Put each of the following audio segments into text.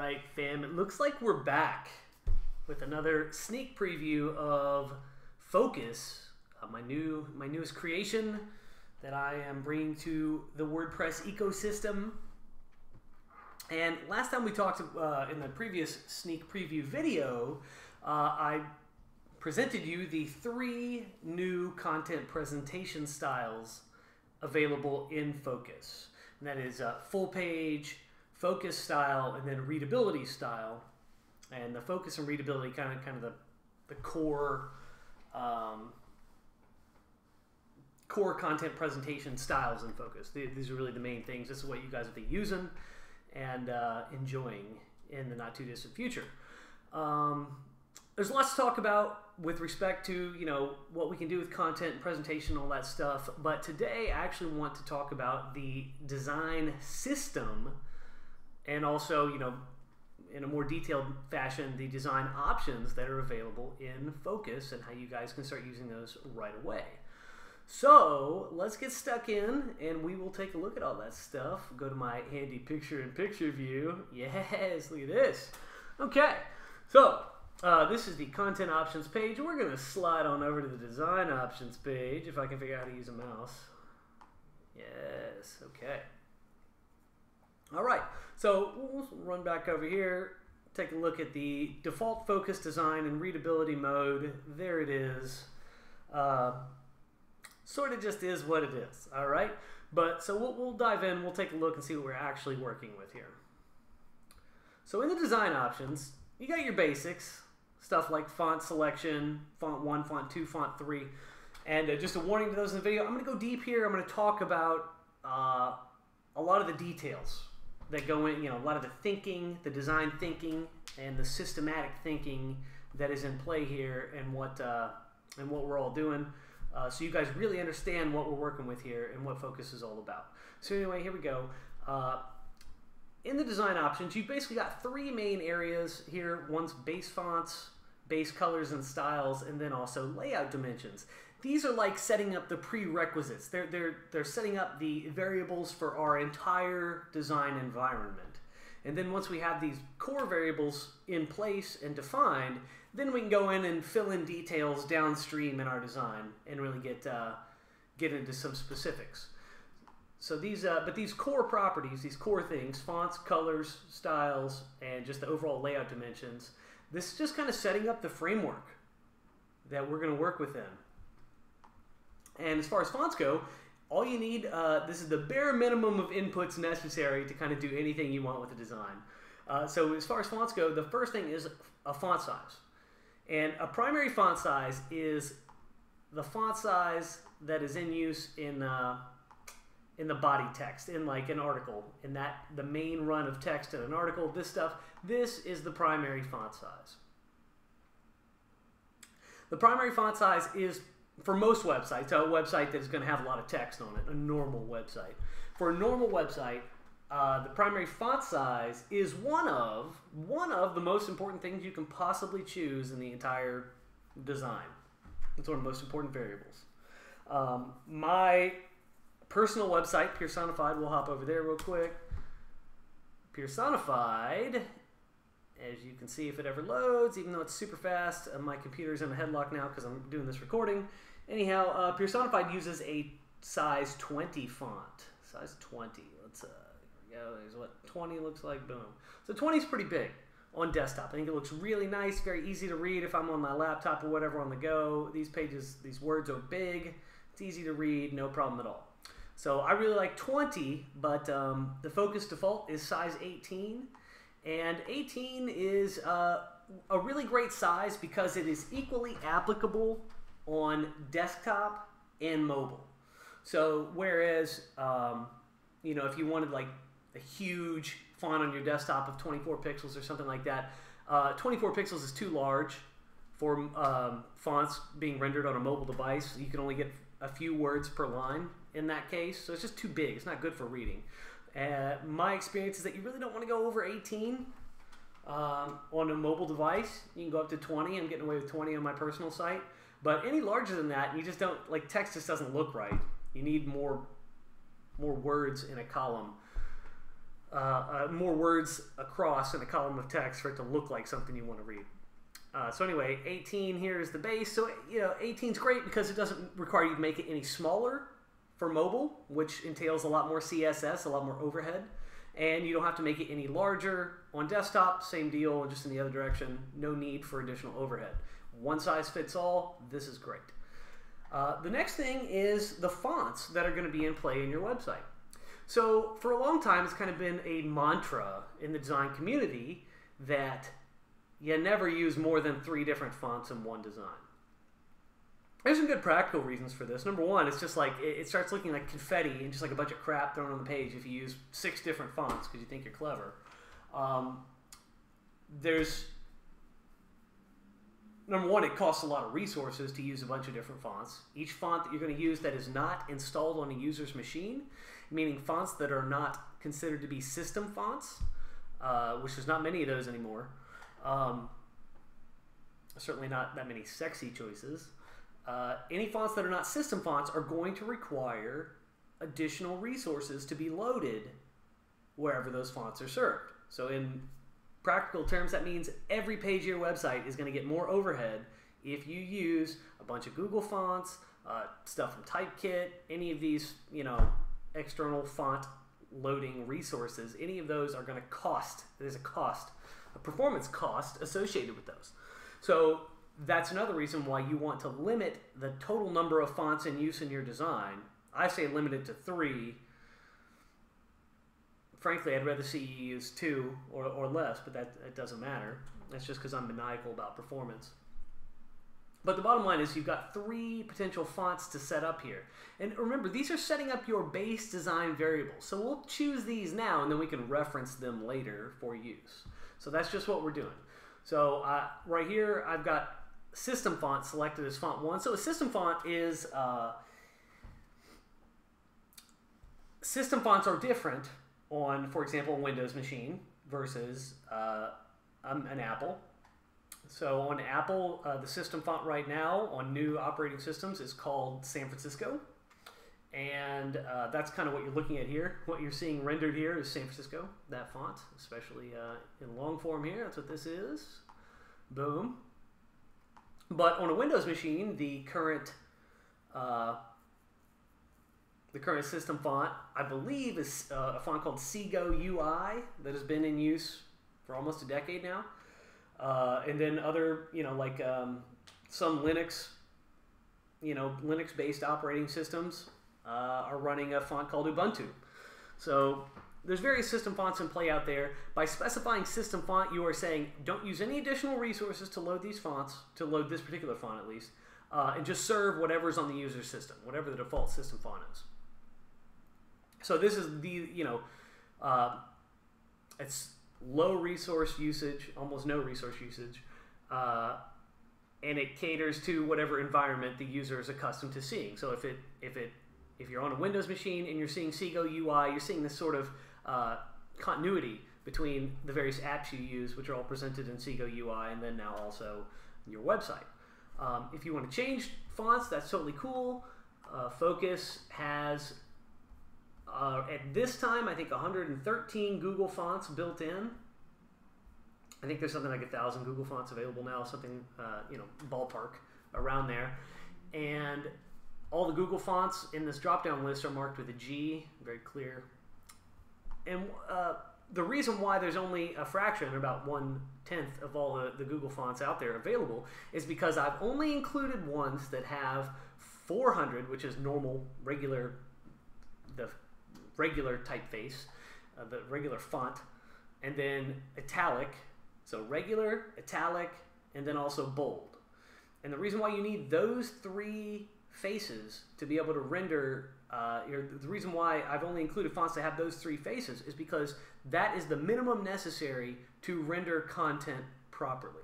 Alright fam, it looks like we're back with another sneak preview of Focus, my newest creation that I am bringing to the WordPress ecosystem. And last time we talked in the previous sneak preview video, I presented you the 3 new content presentation styles available in Focus. And that is full page, focus style, and then readability style. And the focus and readability kind of the core core content presentation styles in Focus. These are really the main things. This is what you guys will be using and enjoying in the not too distant future. There's lots to talk about with respect to, you know, what we can do with content and presentation, all that stuff. But today I actually want to talk about the design system and also, you know, in a more detailed fashion, the design options that are available in Focus and how you guys can start using those right away. So let's get stuck in and we will take a look at all that stuff. Go to my handy picture-in-picture view. Yes, look at this. Okay, so this is the content options page. We're going to slide on over to the design options page if I can figure out how to use a mouse. Yes, okay. All right, so we'll run back over here, take a look at the default focus design and readability mode. There it is. Sort of just is what it is, all right? But so we'll dive in, we'll take a look and see what we're actually working with here. So in the design options, you got your basics, stuff like font selection, font 1, font 2, font 3. And just a warning to those in the video, I'm going to go deep here. I'm going to talk about a lot of the details that go in, you know, a lot of the thinking, the design thinking, and the systematic thinking that is in play here and what we're all doing. So you guys really understand what we're working with here and what Focus is all about. So anyway, here we go. In the design options, you've basically got 3 main areas here. One's base fonts, base colors and styles, and then also layout dimensions. These are like setting up the prerequisites. They're setting up the variables for our entire design environment. And then once we have these core variables in place and defined, then we can go in and fill in details downstream in our design and really get into some specifics. So these, but these core properties, these core things, fonts, colors, styles, and just the overall layout dimensions, this is just kind of setting up the framework that we're going to work within. And as far as fonts go, all you need, this is the bare minimum of inputs necessary to kind of do anything you want with the design. So as far as fonts go, the first thing is a font size. And a primary font size is the font size that is in use in the body text, in like an article, in that the main run of text in an article, this stuff, this is the primary font size. The primary font size is, for most websites, a website that is going to have a lot of text on it, a normal website. For a normal website, the primary font size is one of the most important things you can possibly choose in the entire design. It's one of the most important variables. My personal website, Personified, we'll hop over there real quick. Personified, as you can see if it ever loads, even though it's super fast, my computer's in a headlock now because I'm doing this recording. Anyhow, Personified uses a size 20 font. Size 20. Let's here we go. There's what 20 looks like. Boom. So 20 is pretty big on desktop. I think it looks really nice, very easy to read if I'm on my laptop or whatever on the go. These pages, these words are big. It's easy to read, no problem at all. So I really like 20, but the Focus default is size 18. And 18 is a really great size because it is equally applicable on desktop and mobile. So whereas, you know, if you wanted like a huge font on your desktop of 24 pixels or something like that, 24 pixels is too large for fonts being rendered on a mobile device. You can only get a few words per line in that case, so it's just too big. It's not good for reading. My experience is that you really don't want to go over 18 on a mobile device. You can go up to 20. I'm getting away with 20 on my personal site. But any larger than that, you just don't, like, text just doesn't look right. You need more words in a column. more words across in a column of text for it to look like something you want to read. So anyway, 18 here is the base. So 18 is great because it doesn't require you to make it any smaller for mobile, which entails a lot more CSS, a lot more overhead. And you don't have to make it any larger on desktop. Same deal, just in the other direction. No need for additional overhead. One size fits all. This is great. The next thing is the fonts that are going to be in play in your website. So for a long time, it's kind of been a mantra in the design community that you never use more than 3 different fonts in one design. There's some good practical reasons for this. Number one, it's just like it starts looking like confetti and just like a bunch of crap thrown on the page if you use 6 different fonts because you think you're clever. Number one, it costs a lot of resources to use a bunch of different fonts. Each font that you're going to use that is not installed on a user's machine, meaning fonts that are not considered to be system fonts, which there's not many of those anymore. Certainly not that many sexy choices. Any fonts that are not system fonts are going to require additional resources to be loaded wherever those fonts are served. So in practical terms, that means every page of your website is going to get more overhead if you use a bunch of Google fonts, stuff from Typekit, any of these, external font loading resources. Any of those are going to cost. There's a performance cost associated with those. So that's another reason why you want to limit the total number of fonts in use in your design. I say limit it to 3. Frankly, I'd rather see you use 2 or less, but it doesn't matter. That's just because I'm maniacal about performance. But the bottom line is you've got 3 potential fonts to set up here. And remember, these are setting up your base design variables. So we'll choose these now, and then we can reference them later for use. So that's just what we're doing. So right here, I've got system font selected as font 1. So a system font is... system fonts are different on, for example, a Windows machine versus an Apple. So on Apple, the system font right now on new operating systems is called San Francisco. And that's kind of what you're looking at here. What you're seeing rendered here is San Francisco, that font, especially in long form here. That's what this is. Boom. But on a Windows machine, the current system font, I believe, is a font called Seago UI that has been in use for almost a decade now. And then other, like some Linux, Linux-based operating systems are running a font called Ubuntu. So there's various system fonts in play out there. By specifying system font, you are saying don't use any additional resources to load these fonts, to load this particular font at least, and just serve whatever's on the user system, whatever the default system font is. So this is the, it's low resource usage, almost no resource usage, and it caters to whatever environment the user is accustomed to seeing. So if you're on a Windows machine and you're seeing Seago UI, you're seeing this sort of continuity between the various apps you use, which are all presented in Seago UI, and then now also your website. If you want to change fonts, that's totally cool. Focus has, at this time, I think 113 Google fonts built in. I think there's something like 1,000 Google fonts available now, something, ballpark around there. And all the Google fonts in this drop-down list are marked with a G, very clear. And the reason why there's only a fraction, about 1/10 of all the Google fonts out there available, is because I've only included ones that have 400, which is normal, the regular typeface, the regular font, and then italic, so regular, italic, and then also bold. And the reason why you need those 3 faces to be able to render, the reason why I've only included fonts that have those 3 faces is because that is the minimum necessary to render content properly.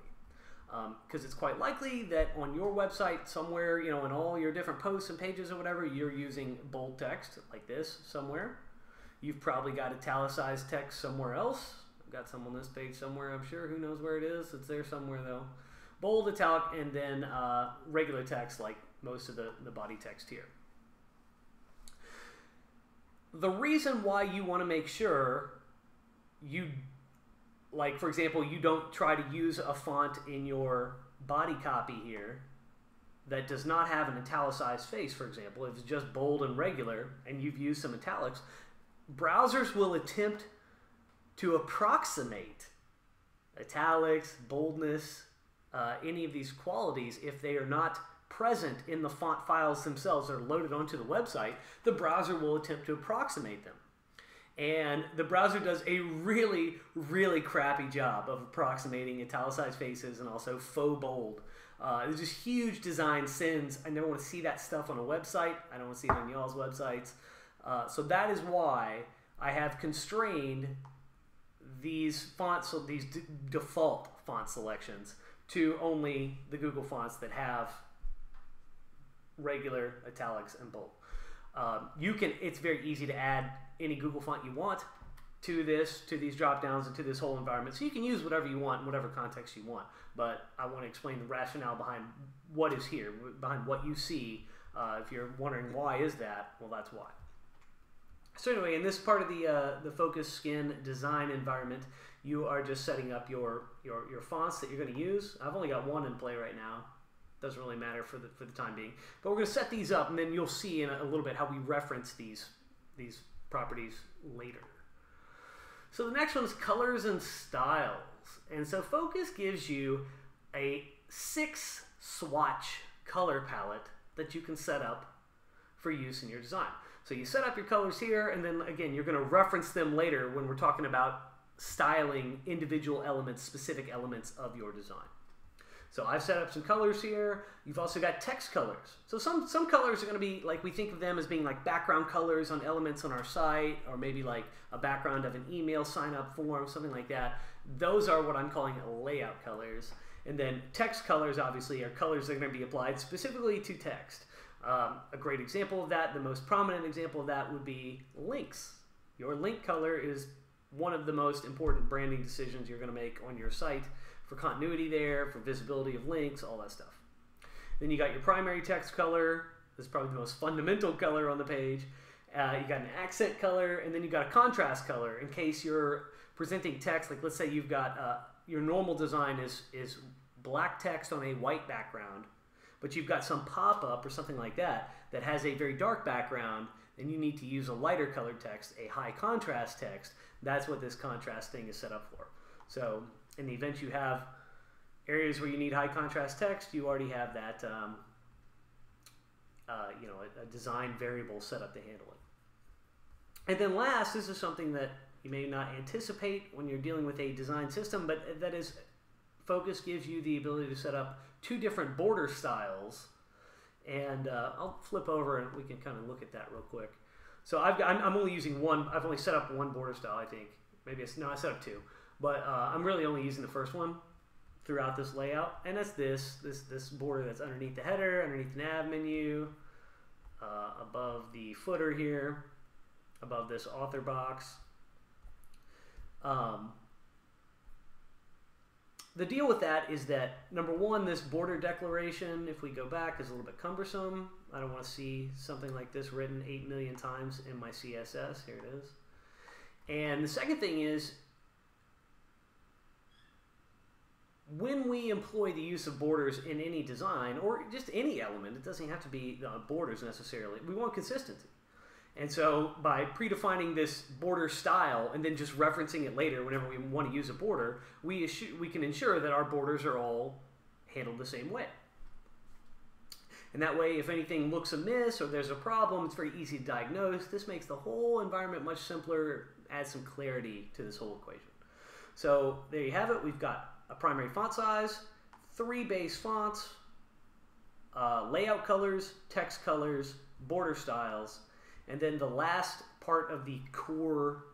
Because it's quite likely that on your website somewhere, in all your different posts and pages or whatever, you're using bold text like this somewhere. You've probably got italicized text somewhere else. I've got some on this page somewhere, I'm sure. Who knows where it is? It's there somewhere, though. Bold, italic, and then regular text like most of the body text here. The reason why you want to make sure you, like for example, you don't try to use a font in your body copy here that does not have an italicized face, for example. If it's just bold and regular and you've used some italics, browsers will attempt to approximate italics, boldness, any of these qualities. If they are not present in the font files themselves that are loaded onto the website, the browser will attempt to approximate them. And the browser does a really, really crappy job of approximating italicized faces and also faux bold. There's just huge design sins. I never want to see that stuff on a website. I don't want to see it on y'all's websites. So that is why I have constrained these fonts, so these default font selections, to only the Google fonts that have regular italics and bold. It's very easy to add any Google font you want to these drop downs and to this whole environment. So you can use whatever you want in whatever context you want. But I want to explain the rationale behind what is here, behind what you see. If you're wondering why is that, well, that's why. So anyway, in this part of the Focus Skin design environment, you are just setting up your fonts that you're going to use. I've only got one in play right now. Doesn't really matter for the time being. But we're going to set these up, and then you'll see in a little bit how we reference these properties later. So the next one is colors and styles. And so Focus gives you a 6 swatch color palette that you can set up for use in your design. So you set up your colors here, and then again, you're going to reference them later when we're talking about styling individual elements, specific elements of your design. So I've set up some colors here. You've also got text colors. So some colors are going to be like, we think of them as being like background colors on elements on our site, or maybe like a background of an email sign-up form, something like that. Those are what I'm calling layout colors. And then text colors, obviously, are colors that are going to be applied specifically to text. A great example of that, the most prominent example of that, would be links. Your link color is one of the most important branding decisions you're going to make on your site, for continuity there, for visibility of links, all that stuff. Then you got your primary text color. This is probably the most fundamental color on the page. You got an accent color, and then you got a contrast color in case you're presenting text. Like let's say you've got your normal design is black text on a white background, but you've got some pop-up or something like that that has a very dark background, then you need to use a lighter colored text, a high contrast text. That's what this contrast thing is set up for. So in the event you have areas where you need high contrast text, you already have that a design variable set up to handle it. And then last, this is something that you may not anticipate when you're dealing with a design system, but that is Focus gives you the ability to set up 2 different border styles. And I'll flip over and we can kind of look at that real quick. So I'm only using one. I've only set up one border style, I think. Maybe I set up 2. But I'm really only using the first one throughout this layout. And that's this border that's underneath the header, underneath the nav menu, above the footer here, above this author box. The deal with that is that, number one, this border declaration, if we go back, is a little bit cumbersome. I don't want to see something like this written 8 million times in my CSS. Here it is. And the second thing is, when we employ the use of borders in any design, or just any element, it doesn't have to be borders necessarily, we want consistency. And so by predefining this border style and then just referencing it later whenever we want to use a border, we can ensure that our borders are all handled the same way. And that way, if anything looks amiss or there's a problem, it's very easy to diagnose. This makes the whole environment much simpler, adds some clarity to this whole equation. So there you have it. We've got a primary font size, 3 base fonts, layout colors, text colors, border styles, and then the last part of the core,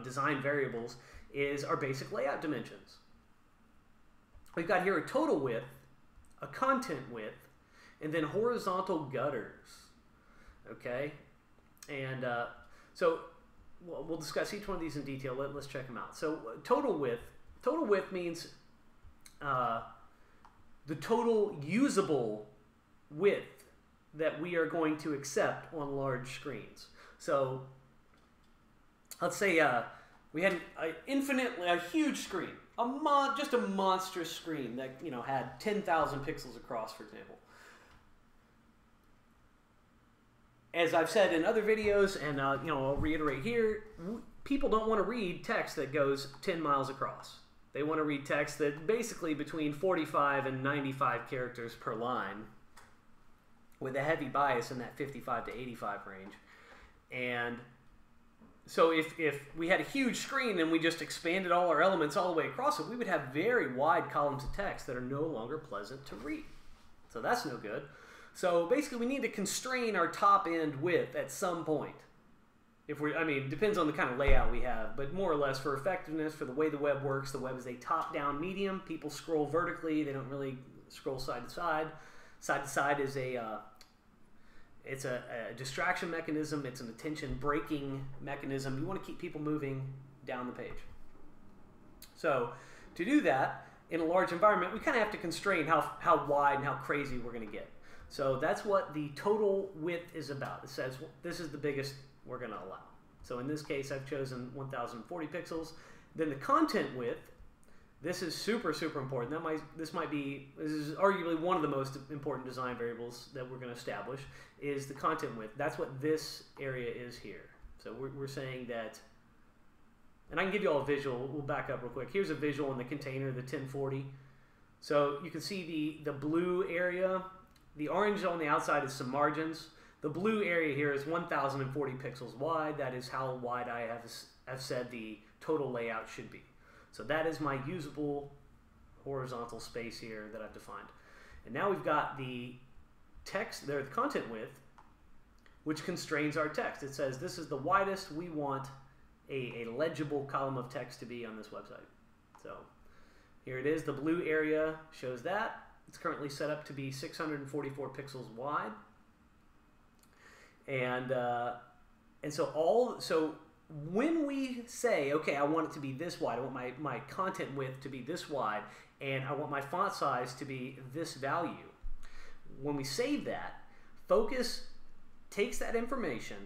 design variables is our basic layout dimensions. We've got here a total width, a content width, and then horizontal gutters. Okay, and so we'll discuss each one of these in detail. Let's check them out. So total width. Total width means the total usable width that we are going to accept on large screens. So let's say we had a huge screen, just a monstrous screen that, you know, had 10,000 pixels across, for example. As I've said in other videos, and you know, I'll reiterate here, people don't want to read text that goes 10 miles across. They want to read text that basically between 45 and 95 characters per line, with a heavy bias in that 55 to 85 range. And so if we had a huge screen and we just expanded all our elements all the way across it, we would have very wide columns of text that are no longer pleasant to read. So that's no good. So basically we need to constrain our top end width at some point. I mean, it depends on the kind of layout we have, but more or less for effectiveness, for the way the web works, the web is a top-down medium. People scroll vertically, they don't really scroll side to side. Side to side is it's a distraction mechanism, it's an attention breaking mechanism. You want to keep people moving down the page. So to do that, in a large environment, we kind of have to constrain how wide and how crazy we're going to get. So that's what the total width is about. It says this is the biggest we're going to allow. So in this case, I've chosen 1040 pixels. Then the content width, this is super, super important. This is arguably one of the most important design variables that we're going to establish, is the content width. That's what this area is here. So we're saying that, and I can give you all a visual. We'll back up real quick. Here's a visual in the container, the 1040. So you can see the blue area. The orange on the outside is some margins. The blue area here is 1040 pixels wide. That is how wide I have said the total layout should be. So that is my usable horizontal space here that I've defined. And now we've got the text there, the content width, which constrains our text. It says this is the widest we want a legible column of text to be on this website. So here it is. The blue area shows that. It's currently set up to be 644 pixels wide. And so when we say, okay, I want it to be this wide, I want my content width to be this wide, and I want my font size to be this value, when we save that, Focus takes that information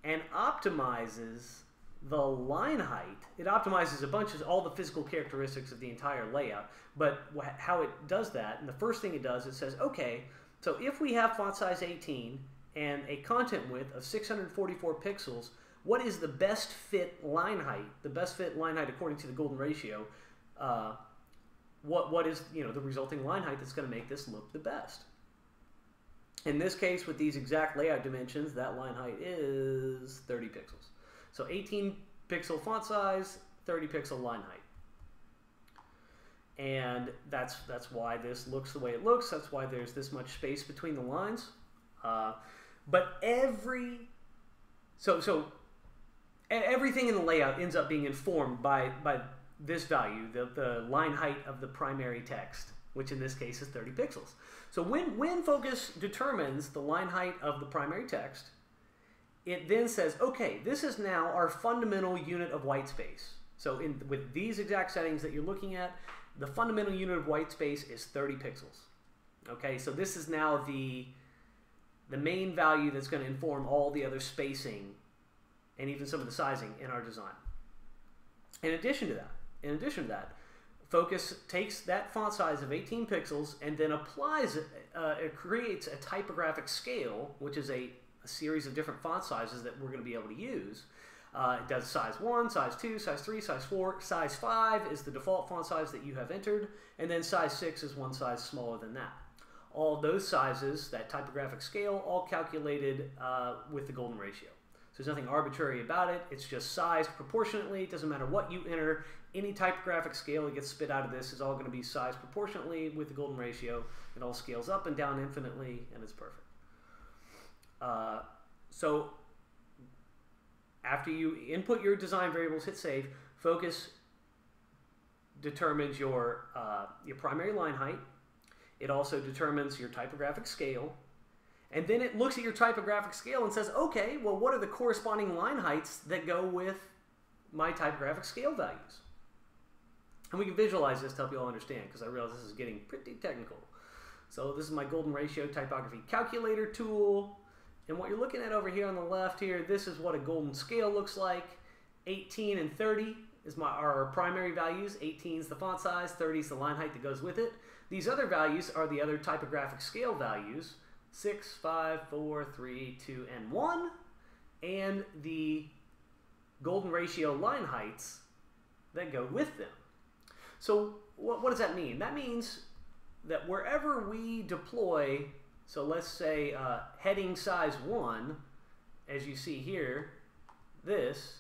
and optimizes the line height. It optimizes all the physical characteristics of the entire layout, but how it does that, and the first thing it does, it says, okay, so if we have font size 18 and a content width of 644 pixels, what is the best fit line height? The best fit line height according to the golden ratio. What is, you know, the resulting line height that's going to make this look the best? In this case, with these exact layout dimensions, that line height is 30 pixels. So 18 pixel font size, 30 pixel line height. And that's why this looks the way it looks. That's why there's this much space between the lines. But everything in the layout ends up being informed by this value, the line height of the primary text, which in this case is 30 pixels. So when Focus determines the line height of the primary text, it then says, okay, this is now our fundamental unit of white space. So with these exact settings that you're looking at, the fundamental unit of white space is 30 pixels. Okay, so this is now the main value that's going to inform all the other spacing and even some of the sizing in our design. In addition to that, Focus takes that font size of 18 pixels and then applies it, it creates a typographic scale, which is a series of different font sizes that we're going to be able to use. It does size 1, size 2, size 3, size 4, size 5 is the default font size that you have entered, and then size 6 is one size smaller than that. All those sizes, that typographic scale, all calculated with the golden ratio. So there's nothing arbitrary about it. It's just sized proportionately. It doesn't matter what you enter. Any typographic scale that gets spit out of this is all going to be sized proportionately with the golden ratio. It all scales up and down infinitely, and it's perfect. So after you input your design variables, hit save, Focus determines your primary line height. It also determines your typographic scale. And then it looks at your typographic scale and says, okay, well, what are the corresponding line heights that go with my typographic scale values? And we can visualize this to help you all understand, because I realize this is getting pretty technical. So this is my golden ratio typography calculator tool. And what you're looking at over here on the left here, this is what a golden scale looks like. 18 and 30 is our primary values. 18 is the font size, 30 is the line height that goes with it. These other values are the other typographic scale values, 6, 5, 4, 3, 2, and 1, and the golden ratio line heights that go with them. So what does that mean? That means that wherever we deploy, so let's say heading size 1, as you see here, this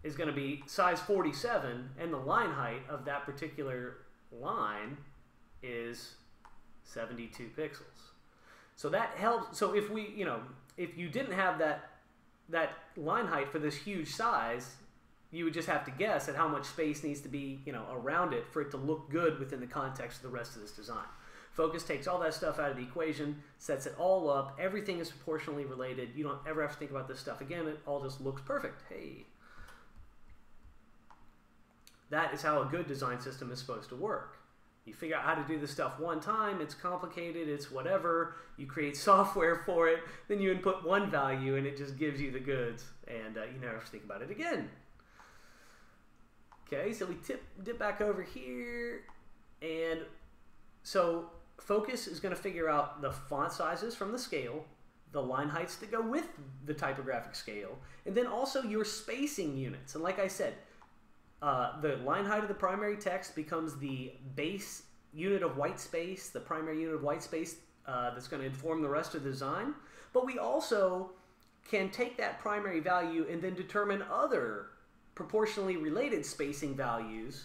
is going to be size 47, and the line height of that particular line is 72 pixels. So that helps. So if we, if you didn't have that line height for this huge size, you would just have to guess at how much space needs to be, around it for it to look good within the context of the rest of this design. Focus takes all that stuff out of the equation, sets it all up. Everything is proportionally related. You don't ever have to think about this stuff again. It all just looks perfect. Hey. That is how a good design system is supposed to work. You figure out how to do this stuff one time, it's complicated, it's whatever, you create software for it, then you input one value and it just gives you the goods, and you never have to think about it again. Okay, so we dip back over here, and so Focus is going to figure out the font sizes from the scale, the line heights that go with the typographic scale, and then also your spacing units. And like I said, the line height of the primary text becomes the base unit of white space, the primary unit of white space that's going to inform the rest of the design. But we also can take that primary value and then determine other proportionally related spacing values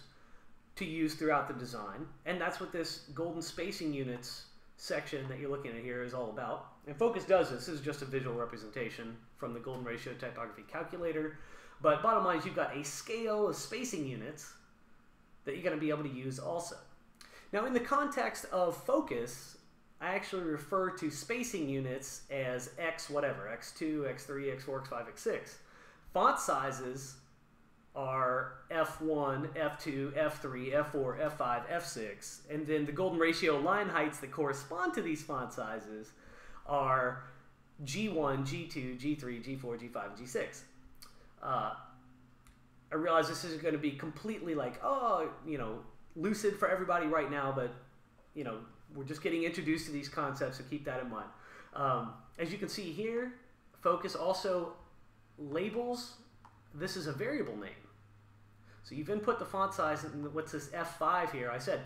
to use throughout the design. And that's what this golden spacing units section that you're looking at here is all about. And Focus does this. This is just a visual representation from the golden ratio typography calculator. But bottom line is you've got a scale of spacing units that you're going to be able to use also. Now in the context of Focus, I actually refer to spacing units as X whatever, X2, X3, X4, X5, X6. Font sizes are F1, F2, F3, F4, F5, F6. And then the golden ratio line heights that correspond to these font sizes are G1, G2, G3, G4, G5, and G6. I realize this isn't going to be completely like, lucid for everybody right now, but, we're just getting introduced to these concepts, so keep that in mind. As you can see here, Focus also labels, this is a variable name. So you've input the font size, and what's this F5 here? I said,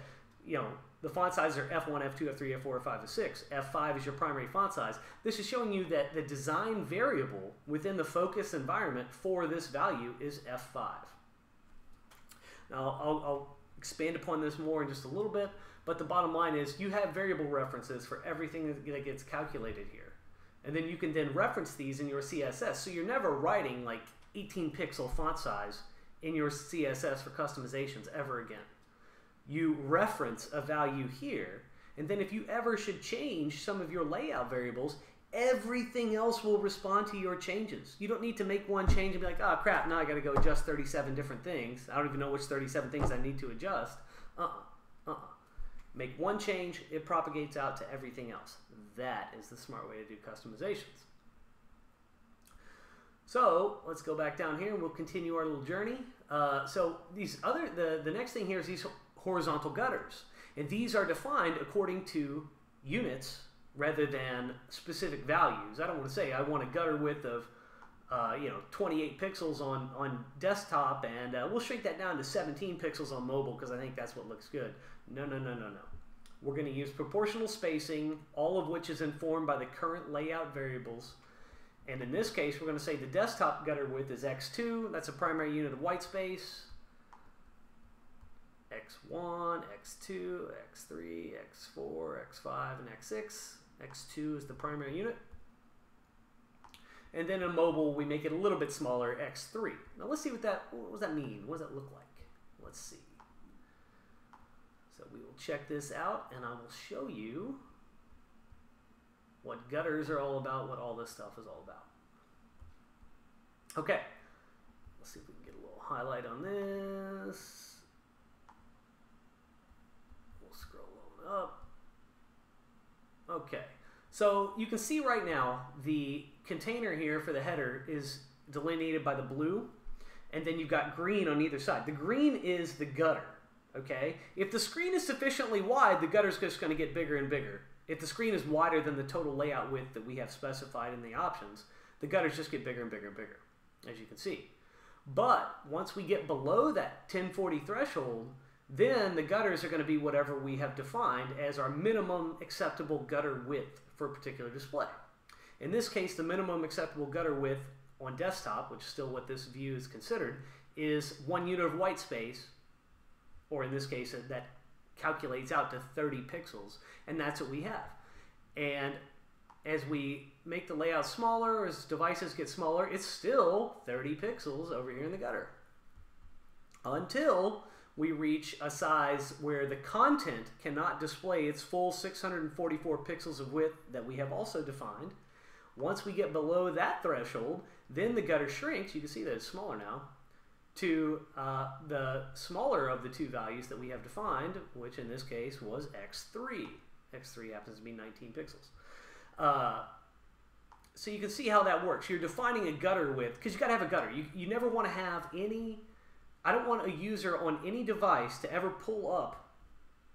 the font sizes are F1, F2, F3, F4, F5, F6. F5 is your primary font size. This is showing you that the design variable within the Focus environment for this value is F5. Now, I'll expand upon this more in just a little bit, but the bottom line is you have variable references for everything that gets calculated here. And then you can then reference these in your CSS. So you're never writing like 18 pixel font size in your CSS for customizations ever again. You reference a value here, and then if you ever should change some of your layout variables, everything else will respond to your changes. You don't need to make one change and be like, oh crap, now I got to go adjust 37 different things. I don't even know which 37 things I need to adjust. Make one change, it propagates out to everything else. That is the smart way to do customizations. So let's go back down here and we'll continue our little journey. So the next thing here is these horizontal gutters, and these are defined according to units rather than specific values. I don't want to say I want a gutter width of 28 pixels on desktop, and we'll shrink that down to 17 pixels on mobile because I think that's what looks good. No. We're going to use proportional spacing, all of which is informed by the current layout variables. And in this case, we're going to say the desktop gutter width is X2. That's a primary unit of white space. X1, X2, X3, X4, X5, and X6. X2 is the primary unit. And then in mobile, we make it a little bit smaller, X3. Now let's see what does that mean? What does that look like? Let's see. So we will check this out, and I will show you what gutters are all about, what all this stuff is all about. Okay, let's see if we can get a little highlight on this. We'll scroll on up. Okay, so you can see right now the container here for the header is delineated by the blue. and then you've got green on either side. The green is the gutter, okay? If the screen is sufficiently wide, the gutter's just going to get bigger and bigger. If the screen is wider than the total layout width that we have specified in the options, the gutters just get bigger and bigger and bigger, as you can see. But once we get below that 1040 threshold, then the gutters are going to be whatever we have defined as our minimum acceptable gutter width for a particular display. In this case, the minimum acceptable gutter width on desktop, which is still what this view is considered, is 1 unit of white space, or in this case, that calculates out to 30 pixels, and that's what we have. And as we make the layout smaller, as devices get smaller, it's still 30 pixels over here in the gutter. Until we reach a size where the content cannot display its full 644 pixels of width that we have also defined. Once we get below that threshold, then the gutter shrinks. You can see that it's smaller now, to the smaller of the two values that we have defined, which in this case was x3. x3 happens to be 19 pixels. So you can see how that works. You're defining a gutter width, because you got to have a gutter. You never want to have any, I don't want a user on any device to ever pull up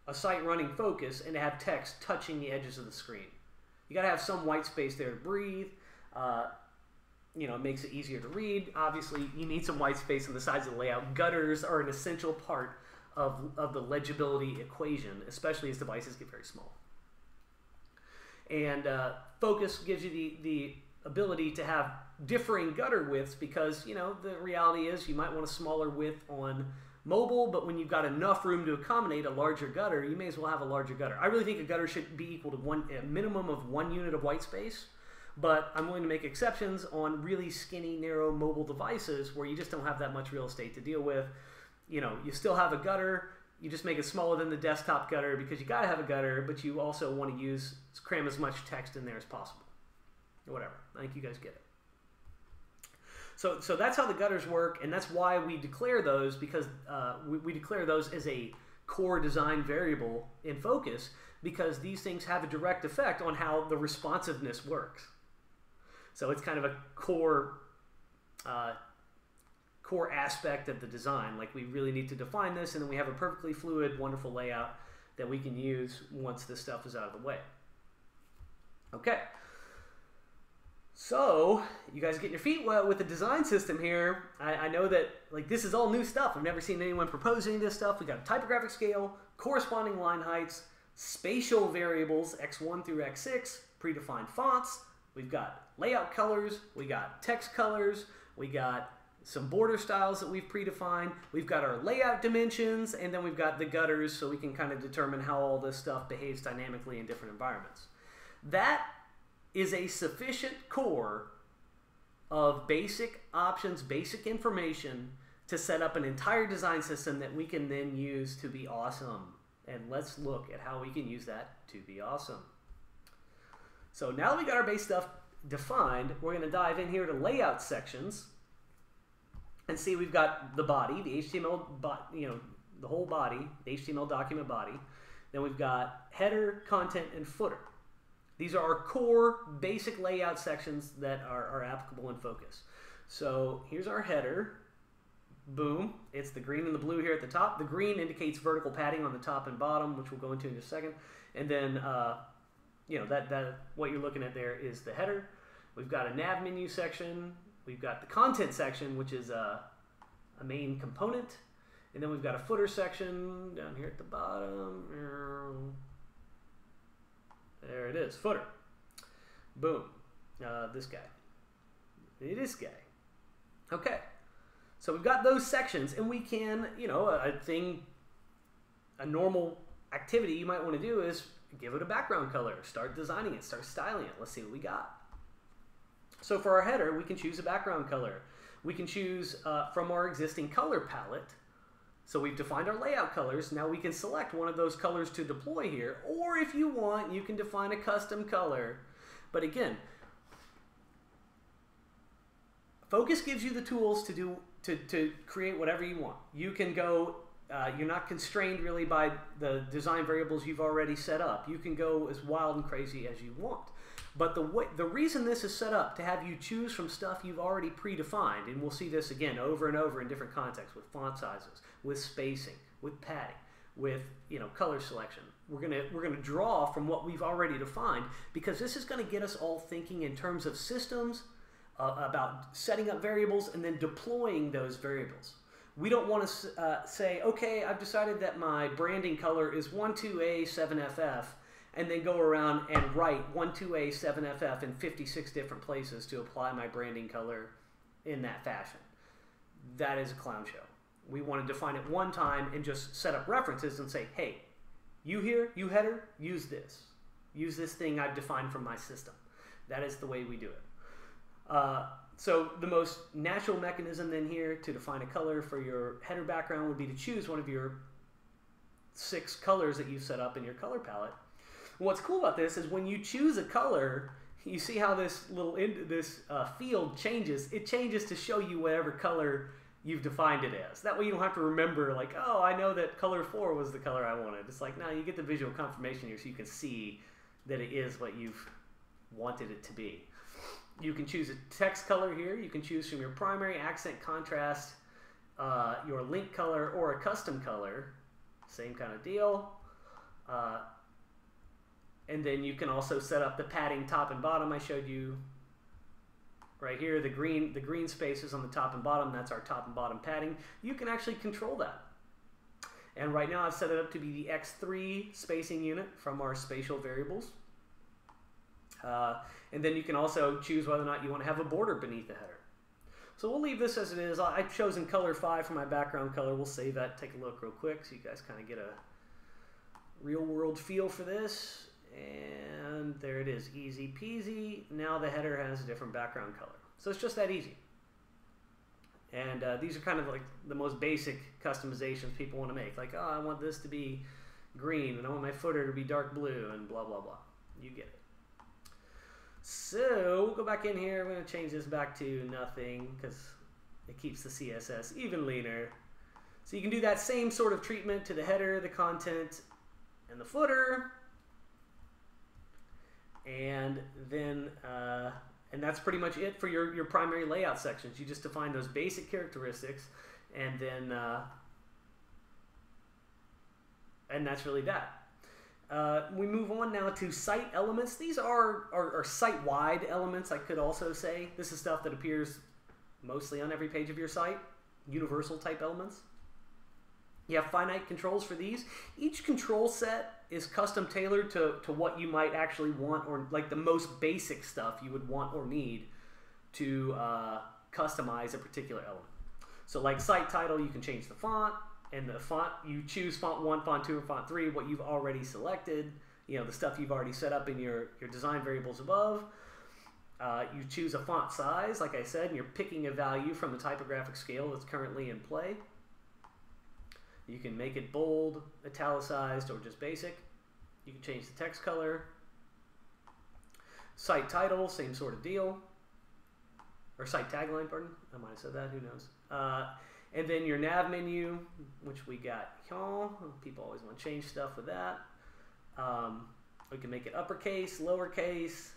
a site running Focus and to have text touching the edges of the screen. You got to have some white space there to breathe. It makes it easier to read. Obviously, you need some white space on the sides of the layout. Gutters are an essential part of the legibility equation, especially as devices get very small. And Focus gives you the ability to have differing gutter widths because, the reality is you might want a smaller width on mobile, but when you've got enough room to accommodate a larger gutter, you may as well have a larger gutter. I really think a gutter should be equal to a minimum of 1 unit of white space, but I'm willing to make exceptions on really skinny, narrow mobile devices where you just don't have that much real estate to deal with. You still have a gutter, you just make it smaller than the desktop gutter because you got to have a gutter, but you also want to cram as much text in there as possible. Or whatever. I think you guys get it. So that's how the gutters work, and that's why we declare those, because we declare those as a core design variable in Focus, because these things have a direct effect on how the responsiveness works. So it's kind of a core aspect of the design. Like, we really need to define this, and then we have a perfectly fluid, wonderful layout that we can use once this stuff is out of the way. Okay. So, you guys get your feet wet with the design system here. I know that this is all new stuff. I've never seen anyone proposing this stuff. We got a typographic scale, corresponding line heights, spatial variables, x1 through x6, predefined fonts. We've got layout colors. We got text colors. We got some border styles that we've predefined. We've got our layout dimensions, and then we've got the gutters so we can kind of determine how all this stuff behaves dynamically in different environments. That is a sufficient core of basic options, basic information to set up an entire design system that we can then use to be awesome. And let's look at how we can use that to be awesome. So now that we got our base stuff defined, we're going to dive in here to layout sections and see we've got the body, the HTML, the whole body, the HTML document body. Then we've got header, content, and footer. These are our core basic layout sections that are applicable in Focus. So here's our header. Boom. It's the green and the blue here at the top. The green indicates vertical padding on the top and bottom, which we'll go into in just a second. And then, what you're looking at there is the header. We've got a nav menu section. We've got the content section, which is a main component. And then we've got a footer section down here at the bottom. There it is, footer. Boom. This guy. This guy. Okay. So we've got those sections, and we can, a normal activity you might want to do is give it a background color, start designing it, start styling it. Let's see what we got. So for our header, we can choose a background color. We can choose from our existing color palette. So we've defined our layout colors. Now we can select one of those colors to deploy here, or if you want, you can define a custom color. But again, Focus gives you the tools to create whatever you want. You can go, you're not constrained really by the design variables you've already set up. You can go as wild and crazy as you want. But the reason this is set up to have you choose from stuff you've already predefined, and we'll see this again over and over in different contexts with font sizes, with spacing, with padding, with color selection. We're gonna draw from what we've already defined, because this is going to get us all thinking in terms of systems, about setting up variables and then deploying those variables. We don't want to say, okay, I've decided that my branding color is 12A7FF, and then go around and write 12A7FF in 56 different places to apply my branding color in that fashion. That is a clown show. We want to define it one time and just set up references and say, hey, you here, you header, use this. Use this thing I've defined from my system. That is the way we do it. So the most natural mechanism then here to define a color for your header background would be to choose one of your 6 colors that you've set up in your color palette. What's cool about this is when you choose a color, you see how this field changes. It changes to show you whatever color you've defined it as. That way you don't have to remember, like, oh, I know that color 4 was the color I wanted. It's like, no, you get the visual confirmation here so you can see that it is what you've wanted it to be. You can choose a text color here. You can choose from your primary, accent, contrast, your link color, or a custom color. Same kind of deal. And then you can also set up the padding top and bottom I showed you right here. The green spaces on the top and bottom, that's our top and bottom padding. You can actually control that. And right now I've set it up to be the X3 spacing unit from our spatial variables. And then you can also choose whether or not you want to have a border beneath the header. So we'll leave this as it is. I've chosen color 5 for my background color. We'll save that, take a look real quick so you guys kind of get a real world feel for this. And there it is, easy peasy. Now the header has a different background color. So it's just that easy. And these are kind of like the most basic customizations people want to make. Like, oh, I want this to be green and I want my footer to be dark blue and blah, blah, blah. You get it. So we'll go back in here. We're going to change this back to nothing because it keeps the CSS even leaner. So you can do that same sort of treatment to the header, the content, and the footer. And then, and that's pretty much it for your primary layout sections. You just define those basic characteristics, and then, and that's really that. We move on now to site elements. These are site-wide elements, I could also say. This is stuff that appears mostly on every page of your site, universal type elements. You have finite controls for these. Each control set is custom tailored to what you might actually want, or like the most basic stuff you would want or need to customize a particular element. So like site title, you can change the font. And the font, you choose font 1, font 2, and font 3, what you've already selected, the stuff you've already set up in your design variables above. You choose a font size, like I said, and you're picking a value from the typographic scale that's currently in play. You can make it bold, italicized, or just basic. You can change the text color. Site title, same sort of deal. Or site tagline, pardon. I might have said that, who knows. And then your nav menu, which we got here. People always want to change stuff with that. We can make it uppercase, lowercase.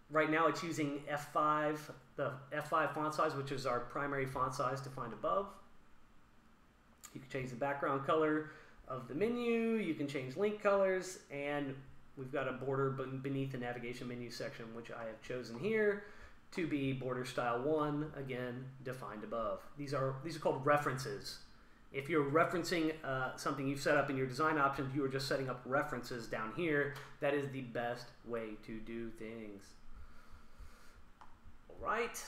Right now it's using F5, the F5 font size, which is our primary font size defined above. You can change the background color of the menu. You can change link colors. And we've got a border beneath the navigation menu section, which I have chosen here to be border style 1, again, defined above. These are called references. If you're referencing something you've set up in your design options, you are just setting up references down here. That is the best way to do things. All right.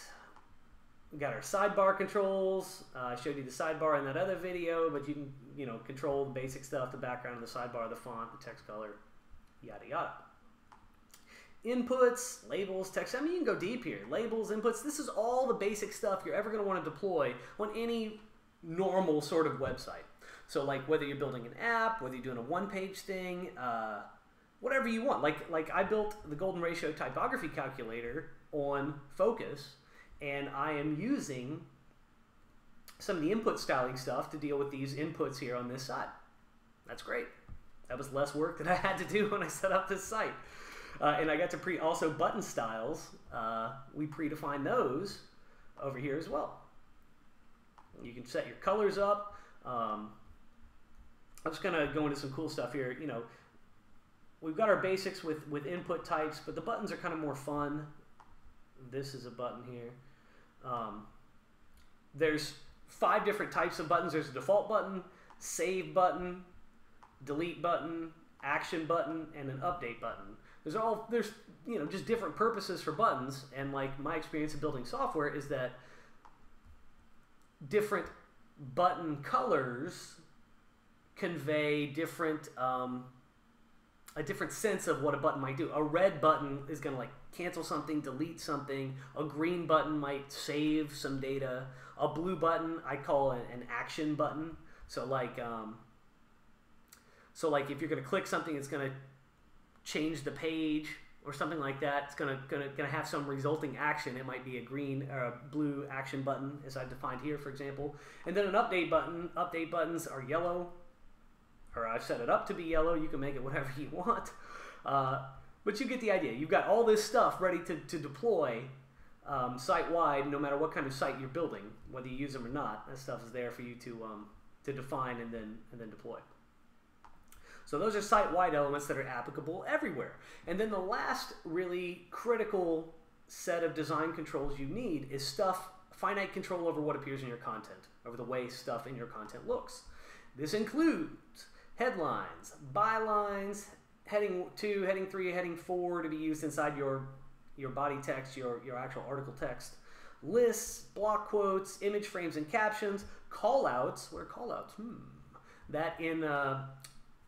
We got our sidebar controls. I showed you the sidebar in that other video, but you can, control the basic stuff, the background of the sidebar, the font, the text color, yada, yada. Inputs, labels, text. I mean, you can go deep here. Labels, inputs. This is all the basic stuff you're ever going to want to deploy on any normal sort of website. So like whether you're building an app, whether you're doing a one-page thing, whatever you want. Like I built the golden ratio typography calculator on Focus, and I am using some of the input styling stuff to deal with these inputs here on this side. That's great. That was less work that I had to do when I set up this site. And I got to also button styles. We predefine those over here as well. You can set your colors up. I'm just going to go into some cool stuff here. You know, we've got our basics with input types, but the buttons are kind of more fun. This is a button here. There's 5 different types of buttons. There's a default button, save button, delete button, action button, and an update button. There's you know, just different purposes for buttons, and like my experience of building software is that different button colors convey different a different sense of what a button might do. A red button is going to like cancel something, delete something. A green button might save some data. A blue button I call an action button. So like if you're going to click something, it's going to change the page or something like that. It's going to have some resulting action. It might be a green or a blue action button, as I've defined here, for example. And then an update button. Update buttons are yellow, or I've set it up to be yellow. You can make it whatever you want. But you get the idea. You've got all this stuff ready to deploy site-wide, no matter what kind of site you're building, whether you use them or not. That stuff is there for you to define and then deploy. So those are site-wide elements that are applicable everywhere. And then the last really critical set of design controls you need is finite control over what appears in your content, over the way stuff in your content looks. This includes headlines, bylines, heading 2, heading 3, heading 4 to be used inside your body text, your actual article text, lists, block quotes, image frames and captions, callouts. What are callouts? That in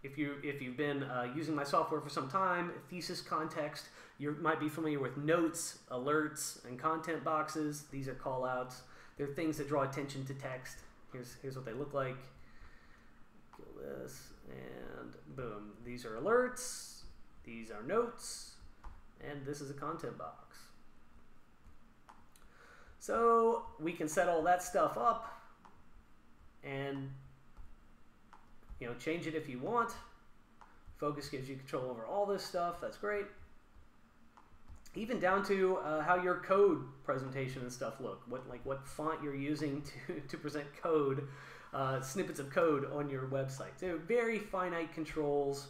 if you've been using my software for some time, thesis context, you might be familiar with notes, alerts, and content boxes. These are callouts. They're things that draw attention to text. Here's what they look like. Kill this, and boom. These are alerts. These are notes, and this is a content box. So we can set all that stuff up and change it if you want. Focus gives you control over all this stuff. That's great. Even down to how your code presentation and stuff look. What font you're using to present code, snippets of code on your website. They're very finite controls,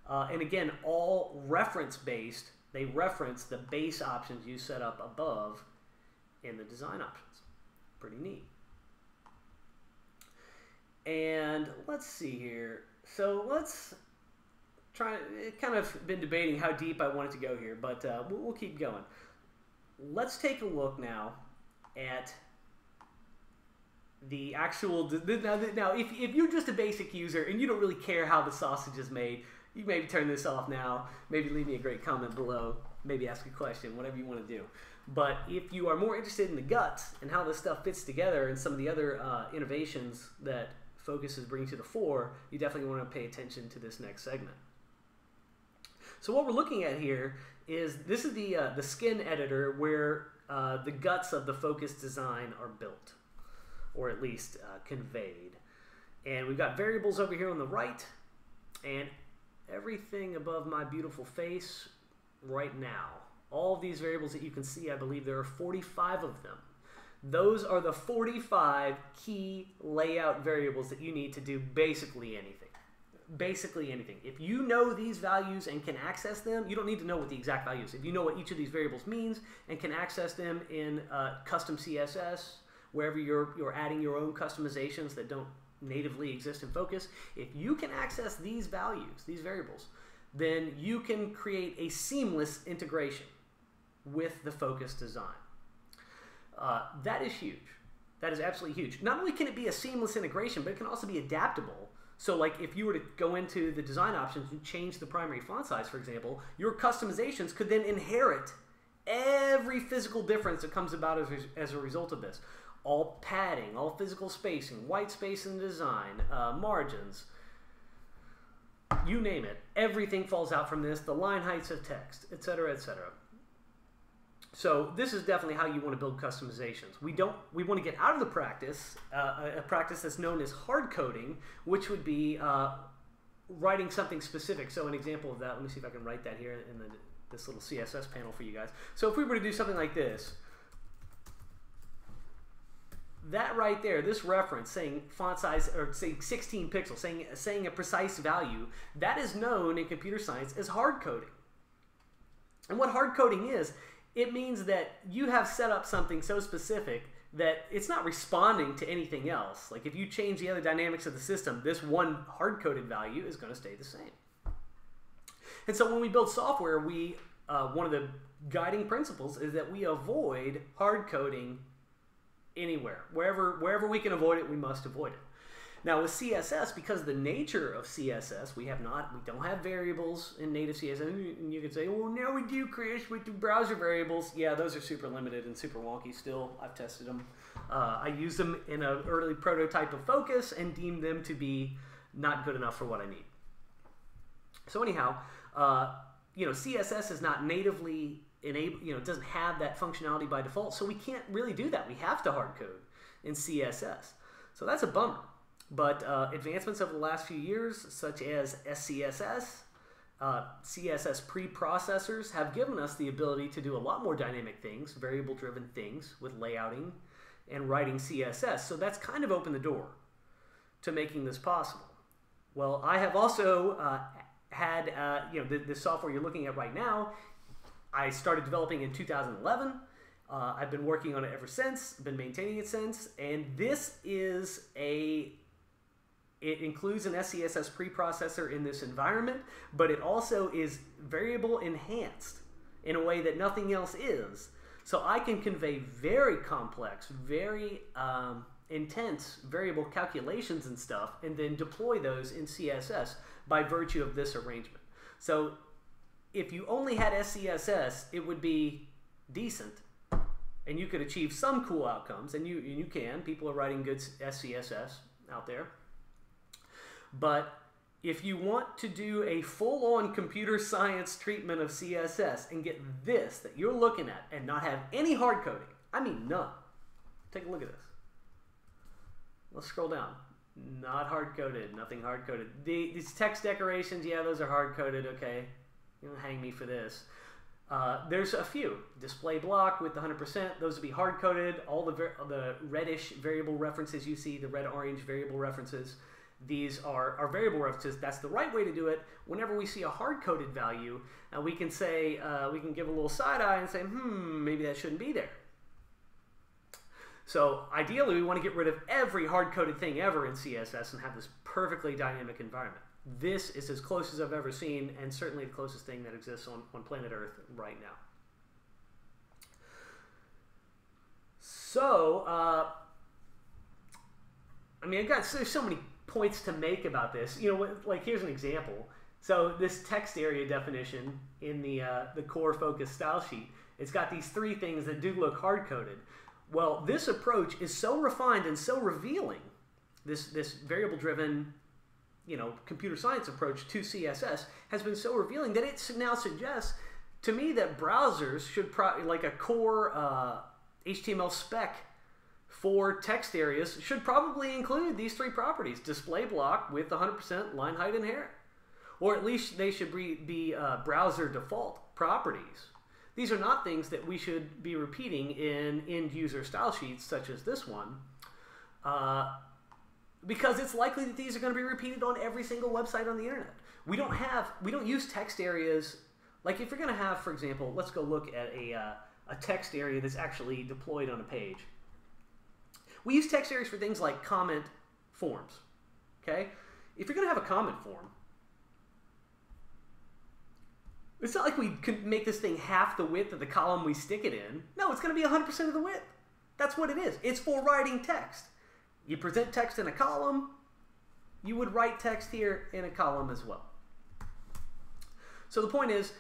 and again, all reference-based. They reference the base options you set up above in the design options. Pretty neat. And let's see here. So let's try. Kind of been debating how deep I wanted to go here, but we'll keep going. Let's take a look now at the actual. Now, if you're just a basic user and you don't really care how the sausage is made, you maybe turn this off now. Maybe leave me a great comment below. Maybe ask a question, whatever you want to do. But if you are more interested in the guts and how this stuff fits together and some of the other innovations that Focus is bringing to the fore, you definitely want to pay attention to this next segment. So what we're looking at here is this is the skin editor where the guts of the Focus design are built, or at least conveyed. And we've got variables over here on the right, and everything above my beautiful face right now. All of these variables that you can see, I believe there are 45 of them. Those are the 45 key layout variables that you need to do basically anything. Basically anything. If you know these values and can access them, you don't need to know what the exact value is. If you know what each of these variables means and can access them in custom CSS, wherever you're adding your own customizations that don't natively exist in Focus, if you can access these values, these variables, then you can create a seamless integration with the Focus design. That is huge. That is absolutely huge. Not only can it be a seamless integration, but it can also be adaptable. So like if you were to go into the design options and change the primary font size, for example, your customizations could then inherit every physical difference that comes about as a result of this. All padding, all physical spacing, white space in the design, margins, you name it. Everything falls out from this, the line heights of text, etc., etc. So this is definitely how you want to build customizations. We want to get out of the practice, a practice that's known as hard coding, which would be writing something specific. So an example of that, let me see if I can write that here in this little CSS panel for you guys. So if we were to do something like this, that right there, this reference saying font size, or saying 16 pixels, saying a precise value, that is known in computer science as hard coding. And what hard coding is, it means that you have set up something so specific that it's not responding to anything else. Like if you change the other dynamics of the system, this one hard-coded value is going to stay the same. And so when we build software, one of the guiding principles is that we avoid hard coding anywhere. Wherever we can avoid it, we must avoid it. Now with CSS, because of the nature of CSS, we don't have variables in native CSS. And you could say, well, now we do, Chris, with the browser variables. Yeah, those are super limited and super wonky still. I've tested them. I used them in an early prototype of Focus and deemed them to be not good enough for what I need. So anyhow, CSS is not natively enabled, it doesn't have that functionality by default, so we can't really do that. We have to hard code in CSS. So that's a bummer. But advancements over the last few years, such as SCSS, CSS preprocessors, have given us the ability to do a lot more dynamic things, variable-driven things with layouting and writing CSS. So that's kind of opened the door to making this possible. Well, I have also had, the software you're looking at right now, I started developing in 2011. I've been working on it ever since, been maintaining it since, and this is it includes an SCSS preprocessor in this environment, but it also is variable enhanced in a way that nothing else is. So I can convey very complex, very intense variable calculations and stuff, and then deploy those in CSS by virtue of this arrangement. So if you only had SCSS, it would be decent, and you could achieve some cool outcomes, and you can. People are writing good SCSS out there. But if you want to do a full-on computer science treatment of CSS and get this that you're looking at and not have any hard coding, I mean none. Take a look at this. Let's scroll down. Not hard-coded, nothing hard-coded. These text decorations, yeah, those are hard-coded, okay. You don't hang me for this. There's a few. Display block with 100%, those would be hard-coded. All the reddish variable references you see, the red-orange variable references, these are variable references. That's the right way to do it. Whenever we see a hard-coded value, we can say, we can give a little side-eye and say, maybe that shouldn't be there. So ideally, we want to get rid of every hard-coded thing ever in CSS and have this perfectly dynamic environment. This is as close as I've ever seen, and certainly the closest thing that exists on planet Earth right now. So, there's so many points to make about this. Like here's an example. So this text area definition in the core focus style sheet, it's got these three things that do look hard-coded. Well, this approach is so refined and so revealing, this variable-driven, computer science approach to CSS has been so revealing that it now suggests to me that browsers should like a core HTML spec for text areas should probably include these three properties: display block with 100% line height and hair, or at least they should be browser default properties. These are not things that we should be repeating in end-user style sheets such as this one, because it's likely that these are going to be repeated on every single website on the internet. We don't use text areas. Like if you're going to have, for example, let's go look at a text area that's actually deployed on a page. We use text areas for things like comment forms. Okay, if you're going to have a comment form, it's not like we could make this thing half the width of the column we stick it in. No, it's going to be 100% of the width. That's what it is. It's for writing text. You present text in a column, you would write text here in a column as well. So the point is,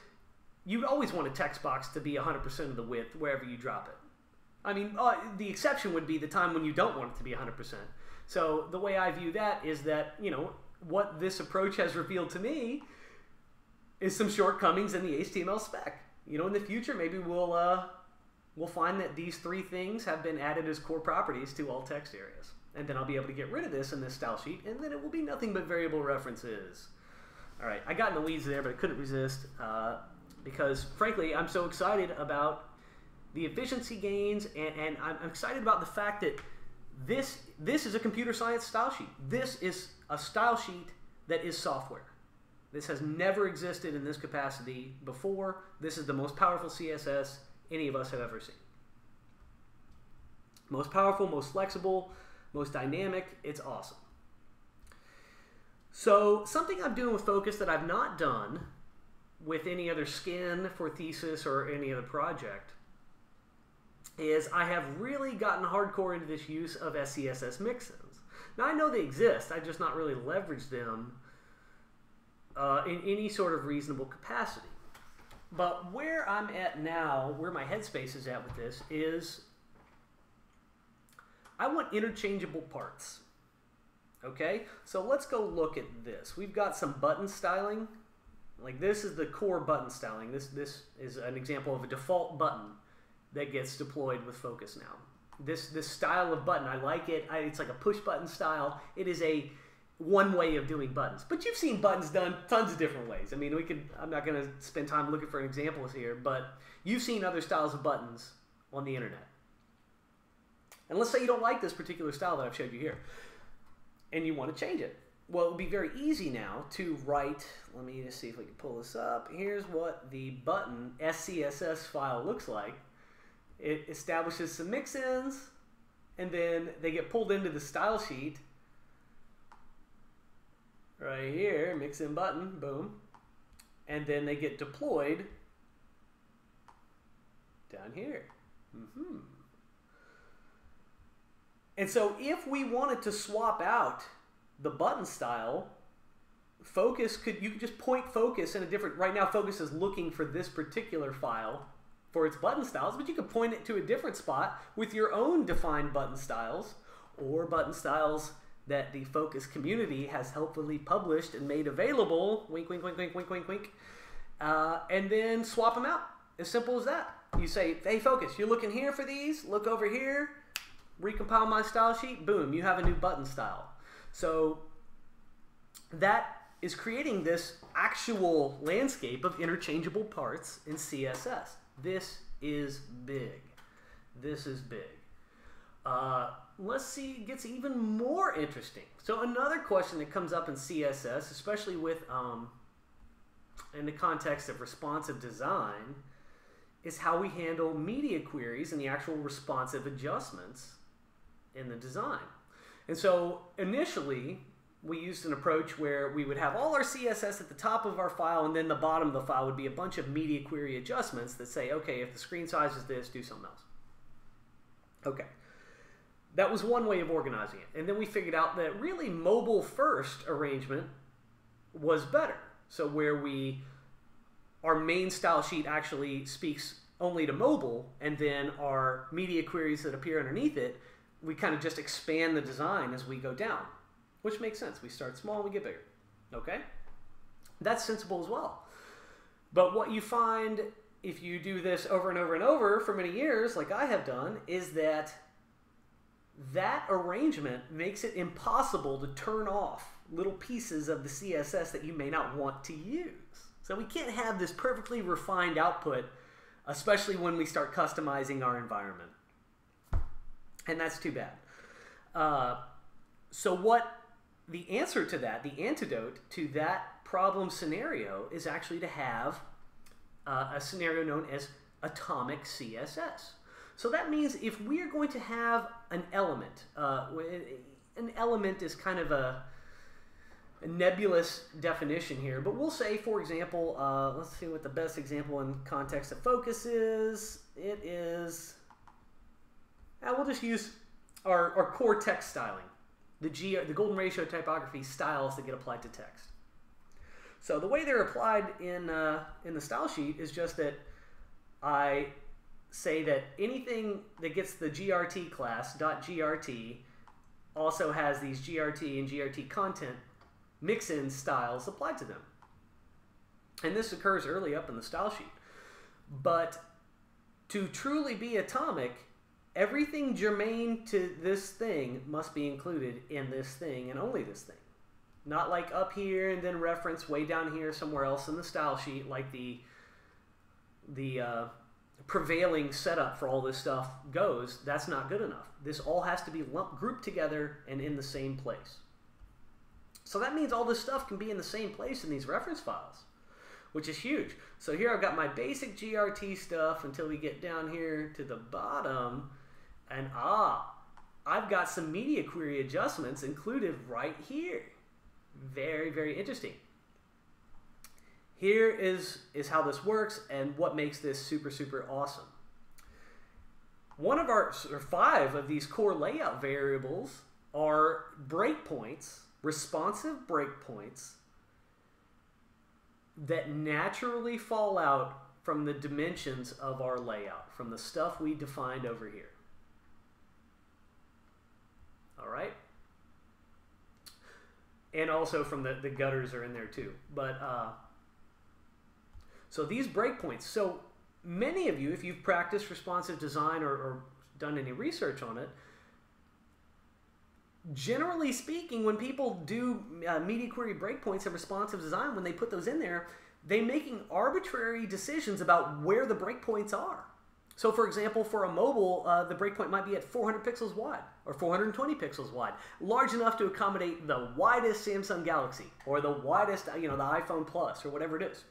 you'd always want a text box to be 100% of the width wherever you drop it. I mean, the exception would be the time when you don't want it to be 100%. So the way I view that is that, what this approach has revealed to me is some shortcomings in the HTML spec. In the future, maybe we'll find that these three things have been added as core properties to all text areas. And then I'll be able to get rid of this in this style sheet, and then it will be nothing but variable references. All right, I got in the weeds there, but I couldn't resist because frankly, I'm so excited about the efficiency gains, and I'm excited about the fact that this is a computer science style sheet. This is a style sheet that is software. This has never existed in this capacity before. This is the most powerful CSS any of us have ever seen. Most powerful, most flexible, most dynamic. It's awesome. So something I'm doing with Focus that I've not done with any other skin for thesis or any other project is I have really gotten hardcore into this use of SCSS mixins. Now I know they exist, I've just not really leveraged them in any sort of reasonable capacity. But where I'm at now, where my headspace is at with this, is I want interchangeable parts. Okay, so let's go look at this. We've got some button styling. Like this is the core button styling. This is an example of a default button that gets deployed with Focus now. This style of button, I like it. It's like a push button style. It is one way of doing buttons. But you've seen buttons done tons of different ways. I mean, I'm not going to spend time looking for examples here, but you've seen other styles of buttons on the internet. And let's say you don't like this particular style that I've showed you here, and you want to change it. Well, it would be very easy now to write, let me just see if we can pull this up. Here's what the button SCSS file looks like. It establishes some mix-ins, and then they get pulled into the style sheet. Right here, mix-in button, boom. And then they get deployed down here. And so if we wanted to swap out the button style, you could just point Focus in a different, right now Focus is looking for this particular file for its button styles, but you could point it to a different spot with your own defined button styles, or button styles that the Focus community has helpfully published and made available, wink, wink, wink, wink, wink, wink, wink, and then swap them out. As simple as that. You say, hey Focus, you're looking here for these, look over here, recompile my style sheet, boom, you have a new button style. So that is creating this actual landscape of interchangeable parts in CSS. This is big. This is big. Let's see, it gets even more interesting. So another question that comes up in CSS, especially with in the context of responsive design, is how we handle media queries and the actual responsive adjustments in the design. And so initially, we used an approach where we would have all our CSS at the top of our file, and then the bottom of the file would be a bunch of media query adjustments that say, okay, if the screen size is this, do something else. Okay. That was one way of organizing it. And then we figured out that really mobile first arrangement was better. So where our main style sheet actually speaks only to mobile, and then our media queries that appear underneath it, we kind of just expand the design as we go down, which makes sense. We start small and we get bigger. Okay? That's sensible as well. But what you find if you do this over and over and over for many years, like I have done, is that arrangement makes it impossible to turn off little pieces of the CSS that you may not want to use. So we can't have this perfectly refined output, especially when we start customizing our environment. And that's too bad. So what the answer to that, the antidote to that problem scenario, is actually to have a scenario known as atomic CSS. So that means if we are going to have an element is kind of a nebulous definition here, but we'll say, for example, let's see what the best example in context of Focus is. It is, we'll just use our core text styling, the golden ratio typography styles that get applied to text. So the way they're applied in the style sheet is just that I say that anything that gets the GRT class, .grt, also has these GRT and GRT content mix-in styles applied to them. And this occurs early up in the style sheet. But to truly be atomic, everything germane to this thing must be included in this thing and only this thing. Not like up here and then reference way down here somewhere else in the style sheet, like the prevailing setup for all this stuff goes, that's not good enough. This all has to be grouped together and in the same place. So that means all this stuff can be in the same place in these reference files, which is huge. So here I've got my basic GRT stuff until we get down here to the bottom, and I've got some media query adjustments included right here. Very, very interesting. Here is how this works and what makes this super, super awesome. One of our 5 of these core layout variables are breakpoints, responsive breakpoints that naturally fall out from the dimensions of our layout, from the stuff we defined over here. All right? And also from the gutters are in there too. But so these breakpoints, so many of you, if you've practiced responsive design or done any research on it, generally speaking, when people do media query breakpoints and responsive design, when they put those in there, they're making arbitrary decisions about where the breakpoints are. So for example, for a mobile, the breakpoint might be at 400 pixels wide or 420 pixels wide, large enough to accommodate the widest Samsung Galaxy or the widest, the iPhone Plus or whatever it is.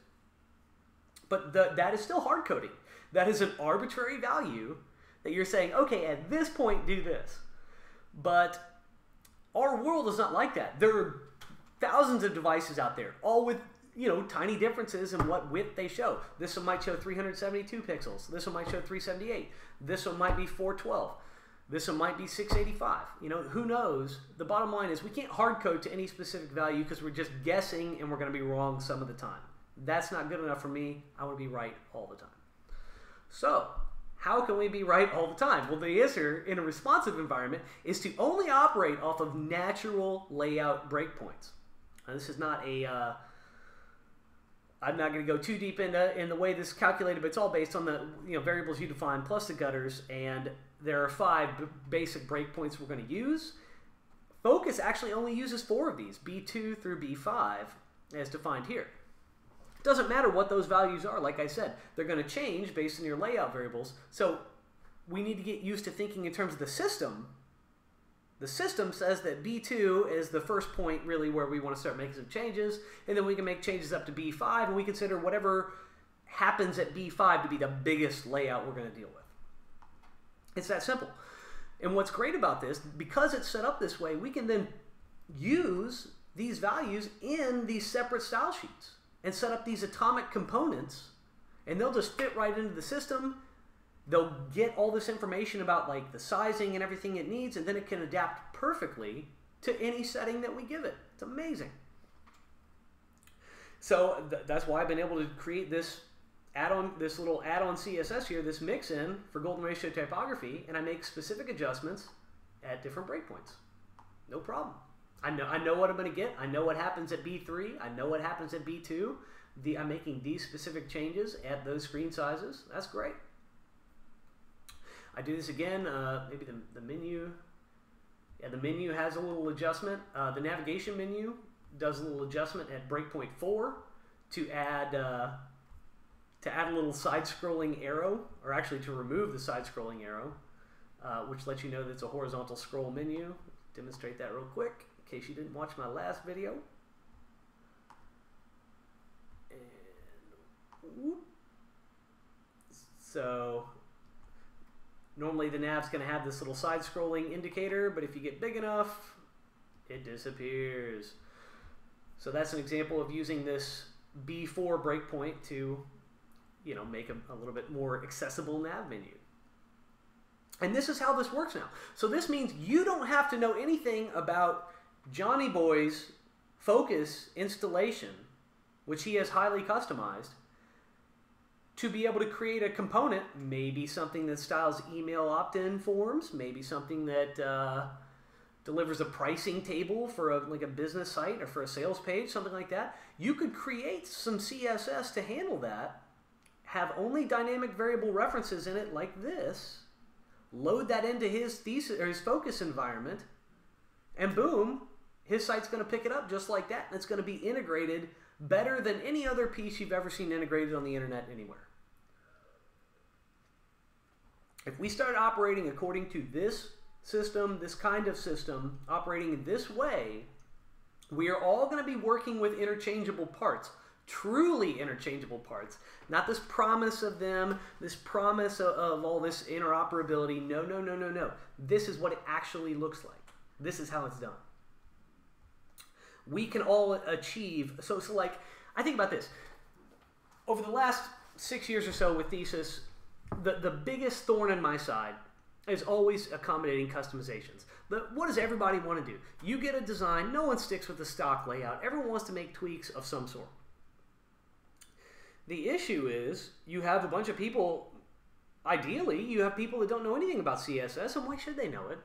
But that is still hard coding. That is an arbitrary value that you're saying, okay, at this point, do this. But our world is not like that. There are thousands of devices out there, all with tiny differences in what width they show. This one might show 372 pixels. This one might show 378. This one might be 412. This one might be 685. Who knows? The bottom line is we can't hard code to any specific value because we're just guessing and we're going to be wrong some of the time. That's not good enough for me. I want to be right all the time. So how can we be right all the time? Well, the answer in a responsive environment is to only operate off of natural layout breakpoints. Now, this is not a I'm not going to go too deep in the way this is calculated, but it's all based on the variables you define plus the gutters, and there are 5 basic breakpoints we're going to use. Focus actually only uses 4 of these, B2 through B5, as defined here. It doesn't matter what those values are. Like I said, they're going to change based on your layout variables. So we need to get used to thinking in terms of the system. The system says that B2 is the first point really where we want to start making some changes, and then we can make changes up to B5, and we consider whatever happens at B5 to be the biggest layout we're going to deal with. It's that simple. And what's great about this, because it's set up this way, we can then use these values in these separate style sheets and set up these atomic components, and they'll just fit right into the system. They'll get all this information about like the sizing and everything it needs, and then it can adapt perfectly to any setting that we give it. It's amazing. So that's why I've been able to create this add-on, this little add-on CSS here, this mix-in for golden ratio typography, and I make specific adjustments at different breakpoints. No problem. I know what I'm going to get. I know what happens at B3. I know what happens at B2. I'm making these specific changes at those screen sizes. That's great. I do this again, maybe the menu. Yeah, the menu has a little adjustment. The navigation menu does a little adjustment at breakpoint 4 to add a little side-scrolling arrow, or actually to remove the side-scrolling arrow, which lets you know that it's a horizontal scroll menu. Demonstrate that real quick in case you didn't watch my last video. And whoop. So normally the nav's going to have this little side-scrolling indicator, but if you get big enough, it disappears. So that's an example of using this B4 breakpoint to, make a little bit more accessible nav menu. And this is how this works now. So this means you don't have to know anything about Johnny Boy's Focus installation, which he has highly customized, to be able to create a component, maybe something that styles email opt-in forms, maybe something that delivers a pricing table for a business site or for a sales page, something like that. You could create some CSS to handle that, have only dynamic variable references in it like this, load that into his thesis or his Focus environment, and boom, his site's going to pick it up just like that, and it's going to be integrated better than any other piece you've ever seen integrated on the internet anywhere. If we start operating according to this system, this kind of system, operating in this way, we are all going to be working with interchangeable parts, truly interchangeable parts, not this promise of them, this promise of all this interoperability. No, no, no, no, no. This is what it actually looks like. This is how it's done. We can all achieve, so like, I think about this. Over the last 6 years or so with Thesis, the biggest thorn in my side is always accommodating customizations. But what does everybody want to do? You get a design, no one sticks with the stock layout. Everyone wants to make tweaks of some sort. The issue is you have a bunch of people, ideally, you have people that don't know anything about CSS, and why should they know it?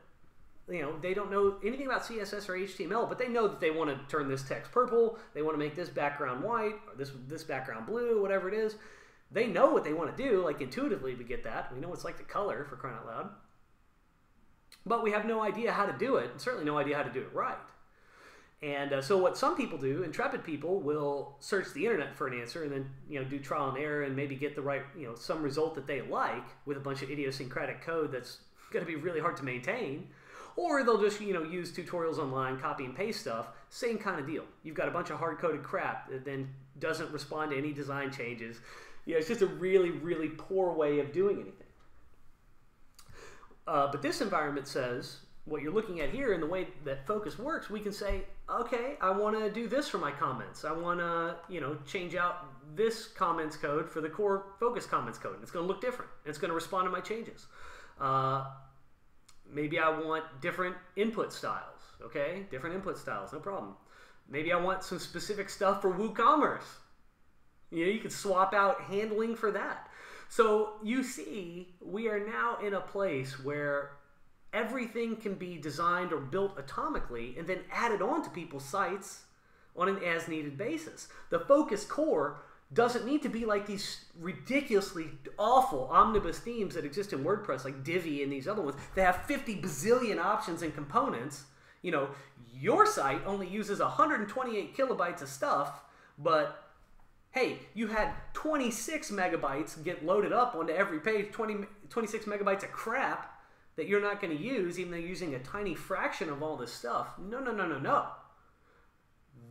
You know, they don't know anything about CSS or HTML, but they know that they want to turn this text purple, they want to make this background white, or this background blue, whatever it is. They know what they want to do, like intuitively we get that. We know what it's like to color, for crying out loud. But we have no idea how to do it, and certainly no idea how to do it right. And so what some people do, intrepid people, will search the internet for an answer and then, you know, do trial and error and maybe get the right, you know, some result that they like with a bunch of idiosyncratic code that's going to be really hard to maintain. Or they'll just, you know, use tutorials online, copy and paste stuff. Same kind of deal. You've got a bunch of hard-coded crap that then doesn't respond to any design changes. Yeah, it's just a really, really poor way of doing anything. But this environment says, what you're looking at here, and the way that Focus works, we can say, okay, I want to do this for my comments. I want to, you know, change out this comments code for the core Focus comments code. It's going to look different. It's going to respond to my changes. Maybe I want different input styles. Okay, different input styles, no problem. Maybe I want some specific stuff for WooCommerce. You know, you could swap out handling for that. So you see, we are now in a place where everything can be designed or built atomically and then added on to people's sites on an as-needed basis. The Focus core doesn't need to be like these ridiculously awful omnibus themes that exist in WordPress, like Divi and these other ones. They have 50 bazillion options and components. You know, your site only uses 128 kilobytes of stuff, but hey, you had 26 megabytes get loaded up onto every page, 26 megabytes of crap that you're not going to use, even though you're using a tiny fraction of all this stuff. No, no, no, no, no.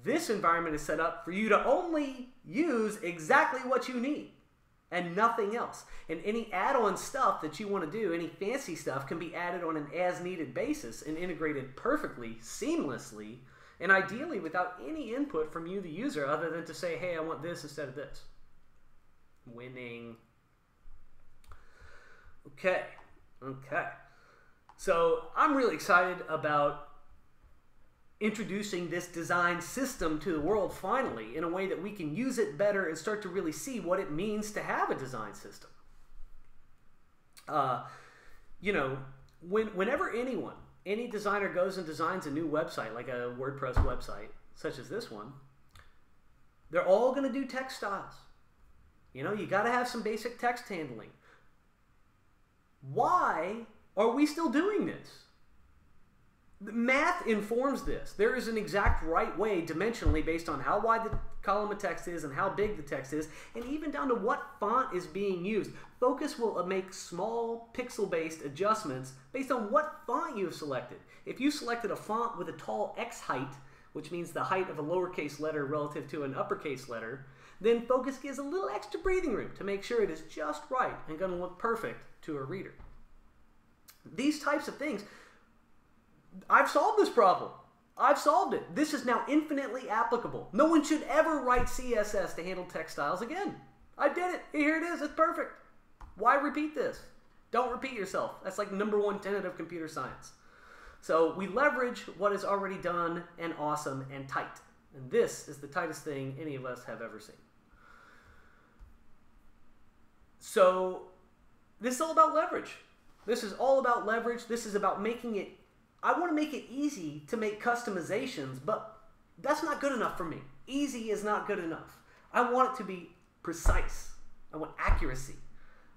This environment is set up for you to only use exactly what you need and nothing else. And any add-on stuff that you want to do, any fancy stuff, can be added on an as-needed basis and integrated perfectly, seamlessly, and ideally without any input from you, the user, other than to say, hey, I want this instead of this. Winning. Okay. Okay. So I'm really excited about introducing this design system to the world finally in a way that we can use it better and start to really see what it means to have a design system. You know, whenever any designer goes and designs a new website, like a WordPress website, such as this one, they're all going to do text styles. You know, you got to have some basic text handling. Why are we still doing this? Math informs this. There is an exact right way dimensionally based on how wide the column of text is and how big the text is, and even down to what font is being used. Focus will make small pixel-based adjustments based on what font you have selected. If you selected a font with a tall X height, which means the height of a lowercase letter relative to an uppercase letter, then Focus gives a little extra breathing room to make sure it is just right and going to look perfect to a reader. These types of things, I've solved this problem. I've solved it. This is now infinitely applicable. No one should ever write CSS to handle text styles again. I did it. Here it is. It's perfect. Why repeat this? Don't repeat yourself. That's like #1 tenet of computer science. So we leverage what is already done and awesome and tight. And this is the tightest thing any of us have ever seen. So this is all about leverage. This is all about leverage. This is about making it, I want to make it easy to make customizations, but that's not good enough for me. Easy is not good enough. I want it to be precise. I want accuracy.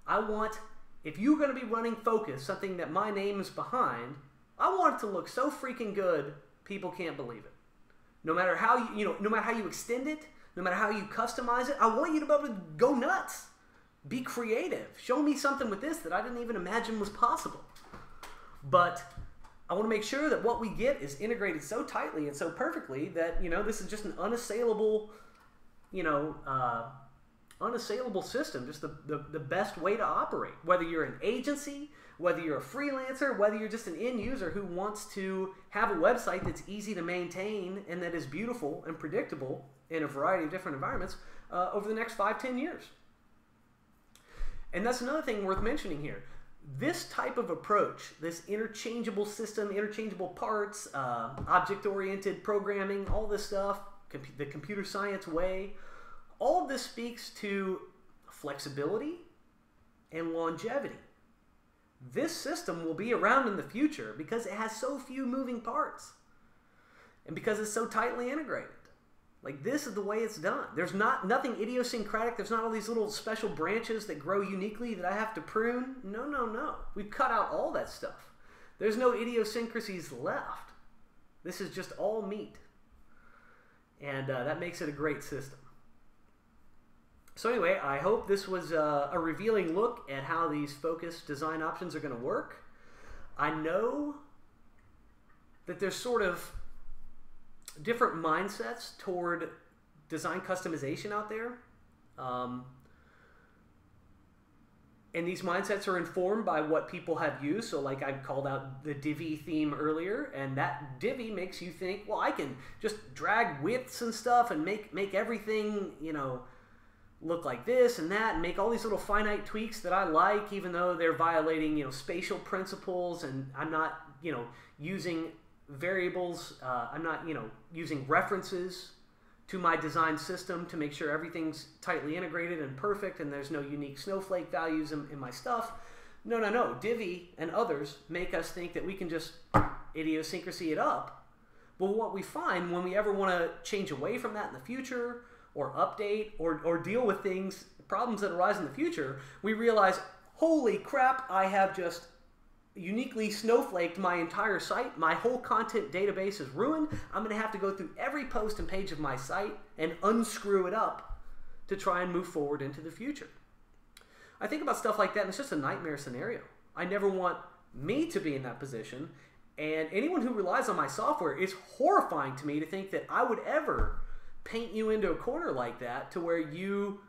I want, if you're going to be running Focus, something that my name is behind, I want it to look so freaking good, people can't believe it. No matter how no matter how you extend it, no matter how you customize it, I want you to be able to go nuts. be creative. Show me something with this that I didn't even imagine was possible. But I want to make sure that what we get is integrated so tightly and so perfectly that, you know, this is just an unassailable, you know, unassailable system, just the best way to operate. Whether you're an agency, whether you're a freelancer, whether you're just an end user who wants to have a website that's easy to maintain and that is beautiful and predictable in a variety of different environments over the next 5-10 years. And that's another thing worth mentioning here. This type of approach, this interchangeable system, interchangeable parts, object-oriented programming, all this stuff, the computer science way, all of this speaks to flexibility and longevity. This system will be around in the future because it has so few moving parts and because it's so tightly integrated. Like, this is the way it's done. There's nothing idiosyncratic. There's not all these little special branches that grow uniquely that I have to prune. No, no, no. We've cut out all that stuff. There's no idiosyncrasies left. This is just all meat. And that makes it a great system. So anyway, I hope this was a revealing look at how these focused design options are going to work. I know that there's sort of different mindsets toward design customization out there. And these mindsets are informed by what people have used. So like I called out the Divi theme earlier, and that Divi makes you think, well, I can just drag widths and stuff and make everything, you know, look like this and that, and make all these little finite tweaks that I like, even though they're violating, you know, spatial principles, and I'm not, you know, using variables, I'm not, you know, using references to my design system to make sure everything's tightly integrated and perfect and there's no unique snowflake values in my stuff. No, no, no. Divi and others make us think that we can just idiosyncrasy it up. But what we find when we ever want to change away from that in the future, or update, or deal with problems that arise in the future, we realize, holy crap, I have just uniquely snowflaked my entire site. My whole content database is ruined. I'm going to have to go through every post and page of my site and unscrew it up to try and move forward into the future. I think about stuff like that, and it's just a nightmare scenario. I never want me to be in that position, and anyone who relies on my software, it's horrifying to me to think that I would ever paint you into a corner like that to where you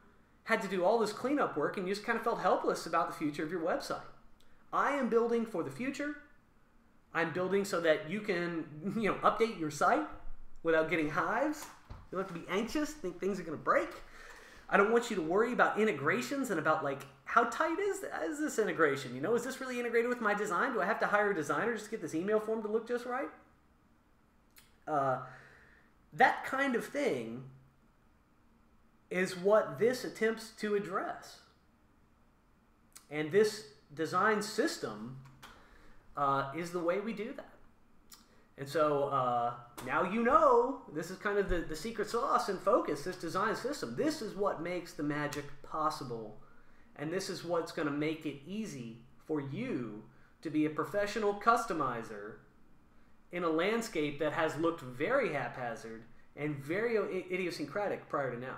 had to do all this cleanup work and you just kind of felt helpless about the future of your website. I am building for the future. I'm building so that you can, you know, update your site without getting hives. You don't have to be anxious, think things are going to break. I don't want you to worry about integrations and about, like, how tight is this integration? You know, is this really integrated with my design? Do I have to hire a designer just to get this email form to look just right? That kind of thing is what this attempts to address. And this design system is the way we do that. And so now you know, this is kind of the secret sauce and focus, this design system. This is what makes the magic possible. And this is what's going to make it easy for you to be a professional customizer in a landscape that has looked very haphazard and very idiosyncratic prior to now.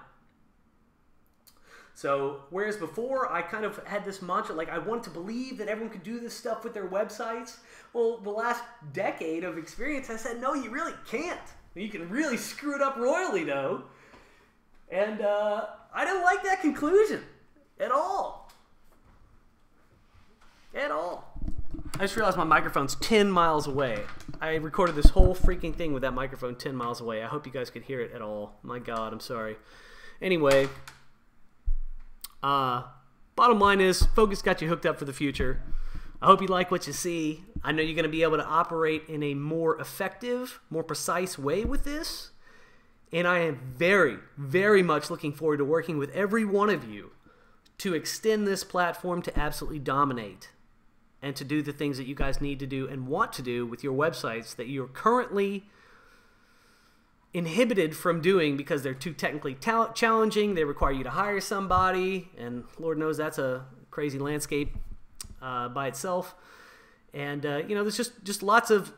So, whereas before I kind of had this mantra, like I wanted to believe that everyone could do this stuff with their websites, well, the last decade of experience, I said, no, you really can't. You can really screw it up royally, though. And I didn't like that conclusion at all. At all. I just realized my microphone's 10 miles away. I recorded this whole freaking thing with that microphone 10 miles away. I hope you guys could hear it at all. My God, I'm sorry. Anyway, bottom line is, focus got you hooked up for the future. I hope you like what you see. I know you're going to be able to operate in a more effective, more precise way with this. And I am very, very much looking forward to working with every one of you to extend this platform to absolutely dominate and to do the things that you guys need to do and want to do with your websites that you're currently inhibited from doing because they're too technically challenging. They require you to hire somebody, and Lord knows that's a crazy landscape by itself. And you know, there's just lots of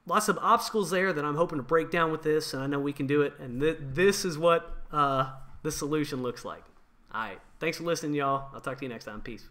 obstacles there that I'm hoping to break down with this, and I know we can do it. And this is what the solution looks like. All right. Thanks for listening, y'all. I'll talk to you next time. Peace.